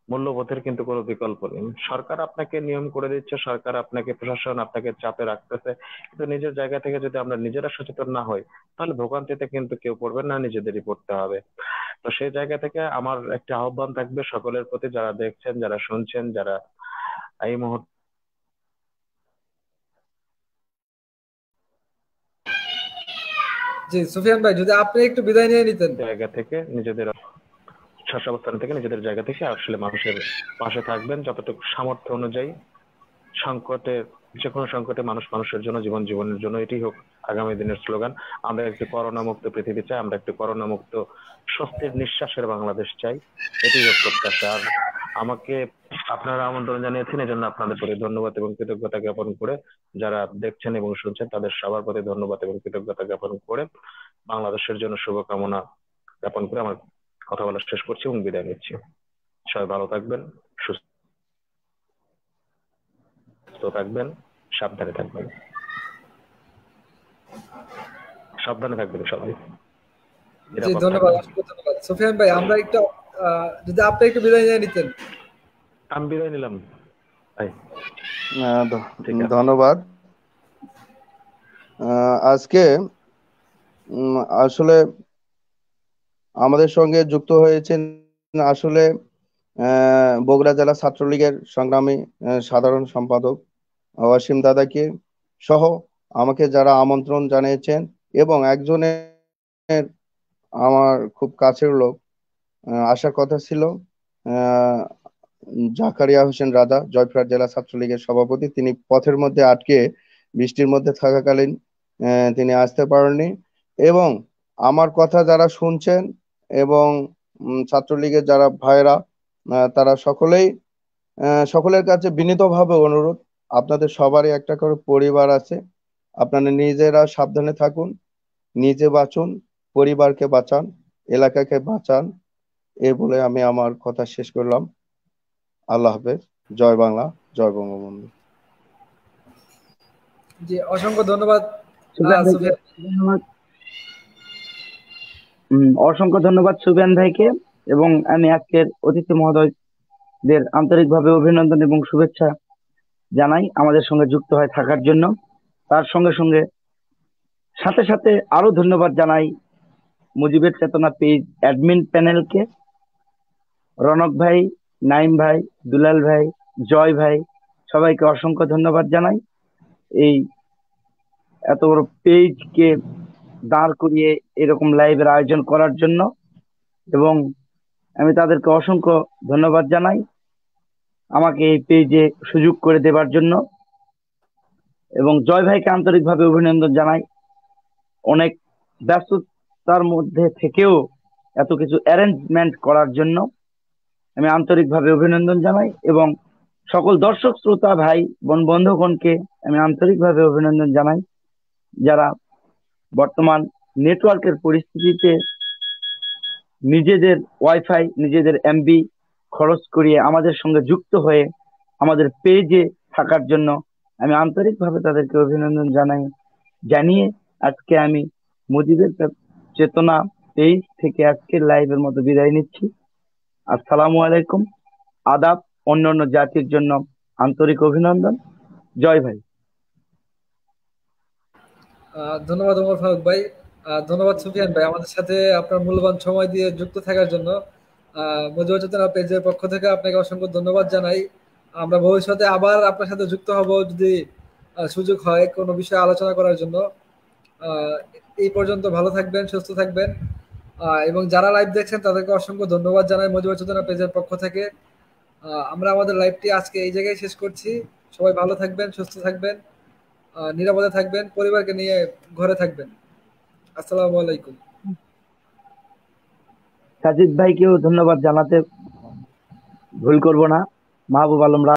মূল্যবোধের কিন্তু কোনো বিকল্প নেই। সরকার আপনাকে নিয়ম করে দিচ্ছে, সরকার আপনাকে, প্রশাসন আপনাকে চাপে রাখতেছে, কিন্তু নিজের জায়গা থেকে যদি আমরা নিজেরা সচেতন না হই, তাহলে ভোগান্তিতে কিন্তু কেউ পড়বে না, নিজেদেরই পড়তে হবে। তো সেই জায়গা থেকে আমার একটা আহ্বান থাকবে সকলের প্রতি, যারা দেখছেন, যারা শুনছেন, যারা এই মুহূর্তে জি সুফিয়ান ভাই, যদি আপনি একটু বিদায় নিয়ে নিতেন। জায়গা থেকে নিজেদের অবস্থান থেকে নিজেদের জায়গা থেকে আসলে মানুষের পাশে থাকবেন যতটুকু সামর্থ্য অনুযায়ী। সংকটে, যে কোনো সংকটে মানুষ মানুষের জন্য, জীবনের জন্য, এটি হোক আগামী দিনের স্লোগান। আমরা একটি করোনা মুক্ত পৃথিবী চাই, আমরা একটি করোনা মুক্ত স্বস্তির নিঃশ্বাসের বাংলাদেশ চাই, এটি হোক প্রত্যাশা। আর আমাকে আপনারা আমন্ত্রণ জানিয়েছেন, এজন্য আপনাদের প্রতি ধন্যবাদ এবং কৃতজ্ঞতা জ্ঞাপন করে, যারা দেখছেন এবং শুনছেন তাদের সবার প্রতি ধন্যবাদ এবং কৃতজ্ঞতা জ্ঞাপন করে, বাংলাদেশের জন্য শুভকামনা জ্ঞাপন করে আমার কথা বলা শেষ করছি এবং বিদায় নিচ্ছি। সবাই ভালো থাকবেন, সুস্থ থাকবেন, সাবধানে থাকবেন, সাবধানে থাকবেন সবাই। জি ধন্যবাদ, অসংখ্য ধন্যবাদ সুফিয়ান ভাই। আমরা একটু যদি আপনি একটু বিদায় নিয়ে নিতেন। আমি বিদায় নিলাম ভাই। ধন্যবাদ। আজকে আসলে আমাদের সঙ্গে যুক্ত হয়েছেন আসলে বগুড়া জেলা ছাত্রলীগের সংগ্রামী সাধারণ সম্পাদক ওয়াসিম দাদাকে সহ আমাকে যারা আমন্ত্রণ জানিয়েছেন, এবং একজনের আমার খুব কাছের লোক, আসার কথা ছিল জাকারিয়া হোসেন রাজা, জয়পুরহাট জেলা ছাত্রলীগের সভাপতি। তিনি পথের মধ্যে আটকে বৃষ্টির মধ্যে থাকাকালীন তিনি আসতে পারেননি। এবং আমার কথা যারা শুনছেন এবং ছাত্রলীগের যারা ভাইরা, তারা সকলের কাছে বিনীতভাবে অনুরোধ, আপনাদের সবারই একটা করে পরিবার আছে, আপনারা নিজেরা সাবধানে থাকুন, নিজে বাঁচুন, পরিবারকে বাঁচান, এলাকাকে বাঁচান। এই বলে আমি আমার কথা শেষ করলাম। আল্লাহ হাফেজ। জয় বাংলা, জয় বঙ্গবন্ধু। জি অসংখ্য ধন্যবাদ অসংখ্য ধন্যবাদ সুফিয়ান ভাইকে, এবং আমি আজকের অতিথি মহোদয়দের আন্তরিকভাবে অভিনন্দন এবং শুভেচ্ছা জানাই আমাদের সঙ্গে যুক্ত হয়ে থাকার জন্য। তার সঙ্গে সঙ্গে সাথে সাথে আরো ধন্যবাদ জানাই মুজিবের চেতনা পেজ অ্যাডমিন প্যানেলকে, রনক ভাই, নাইম ভাই, দুলাল ভাই, জয় ভাই, সবাইকে অসংখ্য ধন্যবাদ জানাই এই এত বড় পেজকে দাঁড় করিয়ে এরকম লাইভের আয়োজন করার জন্য, এবং আমি তাদেরকে অসংখ্য ধন্যবাদ জানাই আমাকে এই পেজে সুযোগ করে দেবার জন্য। এবং জয় ভাইকে আন্তরিকভাবে অভিনন্দন জানাই, অনেক ব্যস্ততার মধ্যে থেকেও এত কিছু অ্যারেঞ্জমেন্ট করার জন্য আমি আন্তরিকভাবে অভিনন্দন জানাই। এবং সকল দর্শক শ্রোতা ভাই বোন বন্ধুগণকে আমি আন্তরিকভাবে অভিনন্দন জানাই, যারা বর্তমান নেটওয়ার্কের পরিস্থিতিতে নিজেদের ওয়াইফাই, নিজেদের এমবি খরচ করিয়ে আমাদের সঙ্গে যুক্ত হয়ে আমাদের পেজে থাকার জন্য আমি আন্তরিকভাবে তাদেরকে অভিনন্দন জানিয়ে আজকে আমি মুজিবের চেতনা পেজ থেকে আজকের লাইভের মতো বিদায় নিচ্ছি। আসসালামু আলাইকুম, আদাব, অন্যান্য জাতির জন্য আন্তরিক অভিনন্দন। জয় ভাই। ধন্যবাদ ওমর ফারুক ভাই, ধন্যবাদ সুফিয়ান ভাই আমাদের সাথে আপনার মূল্যবান সময় দিয়ে যুক্ত থাকার জন্য। মুজিবুর চেতনা পেজের পক্ষ থেকে আপনাকে অসংখ্য ধন্যবাদ জানাই। আমরা ভবিষ্যতে আবার আপনার সাথে যুক্ত হব যদি সুযোগ হয় কোনো বিষয়ে আলোচনা করার জন্য। এই পর্যন্ত ভালো থাকবেন, সুস্থ থাকবেন, এবং যারা লাইভ দেখছেন তাদেরকে অসংখ্য ধন্যবাদ জানাই মজিবর চেতনা পেজের পক্ষ থেকে। আমরা আমাদের লাইভটি আজকে এই জায়গায় শেষ করছি। সবাই ভালো থাকবেন, সুস্থ থাকবেন, নিরাপদে থাকবেন, পরিবারকে নিয়ে ঘরে থাকবেন। আসসালামু আলাইকুম। সাজিদ ভাইকেও ধন্যবাদ জানাতে ভুল করব না। মাহবুব আলম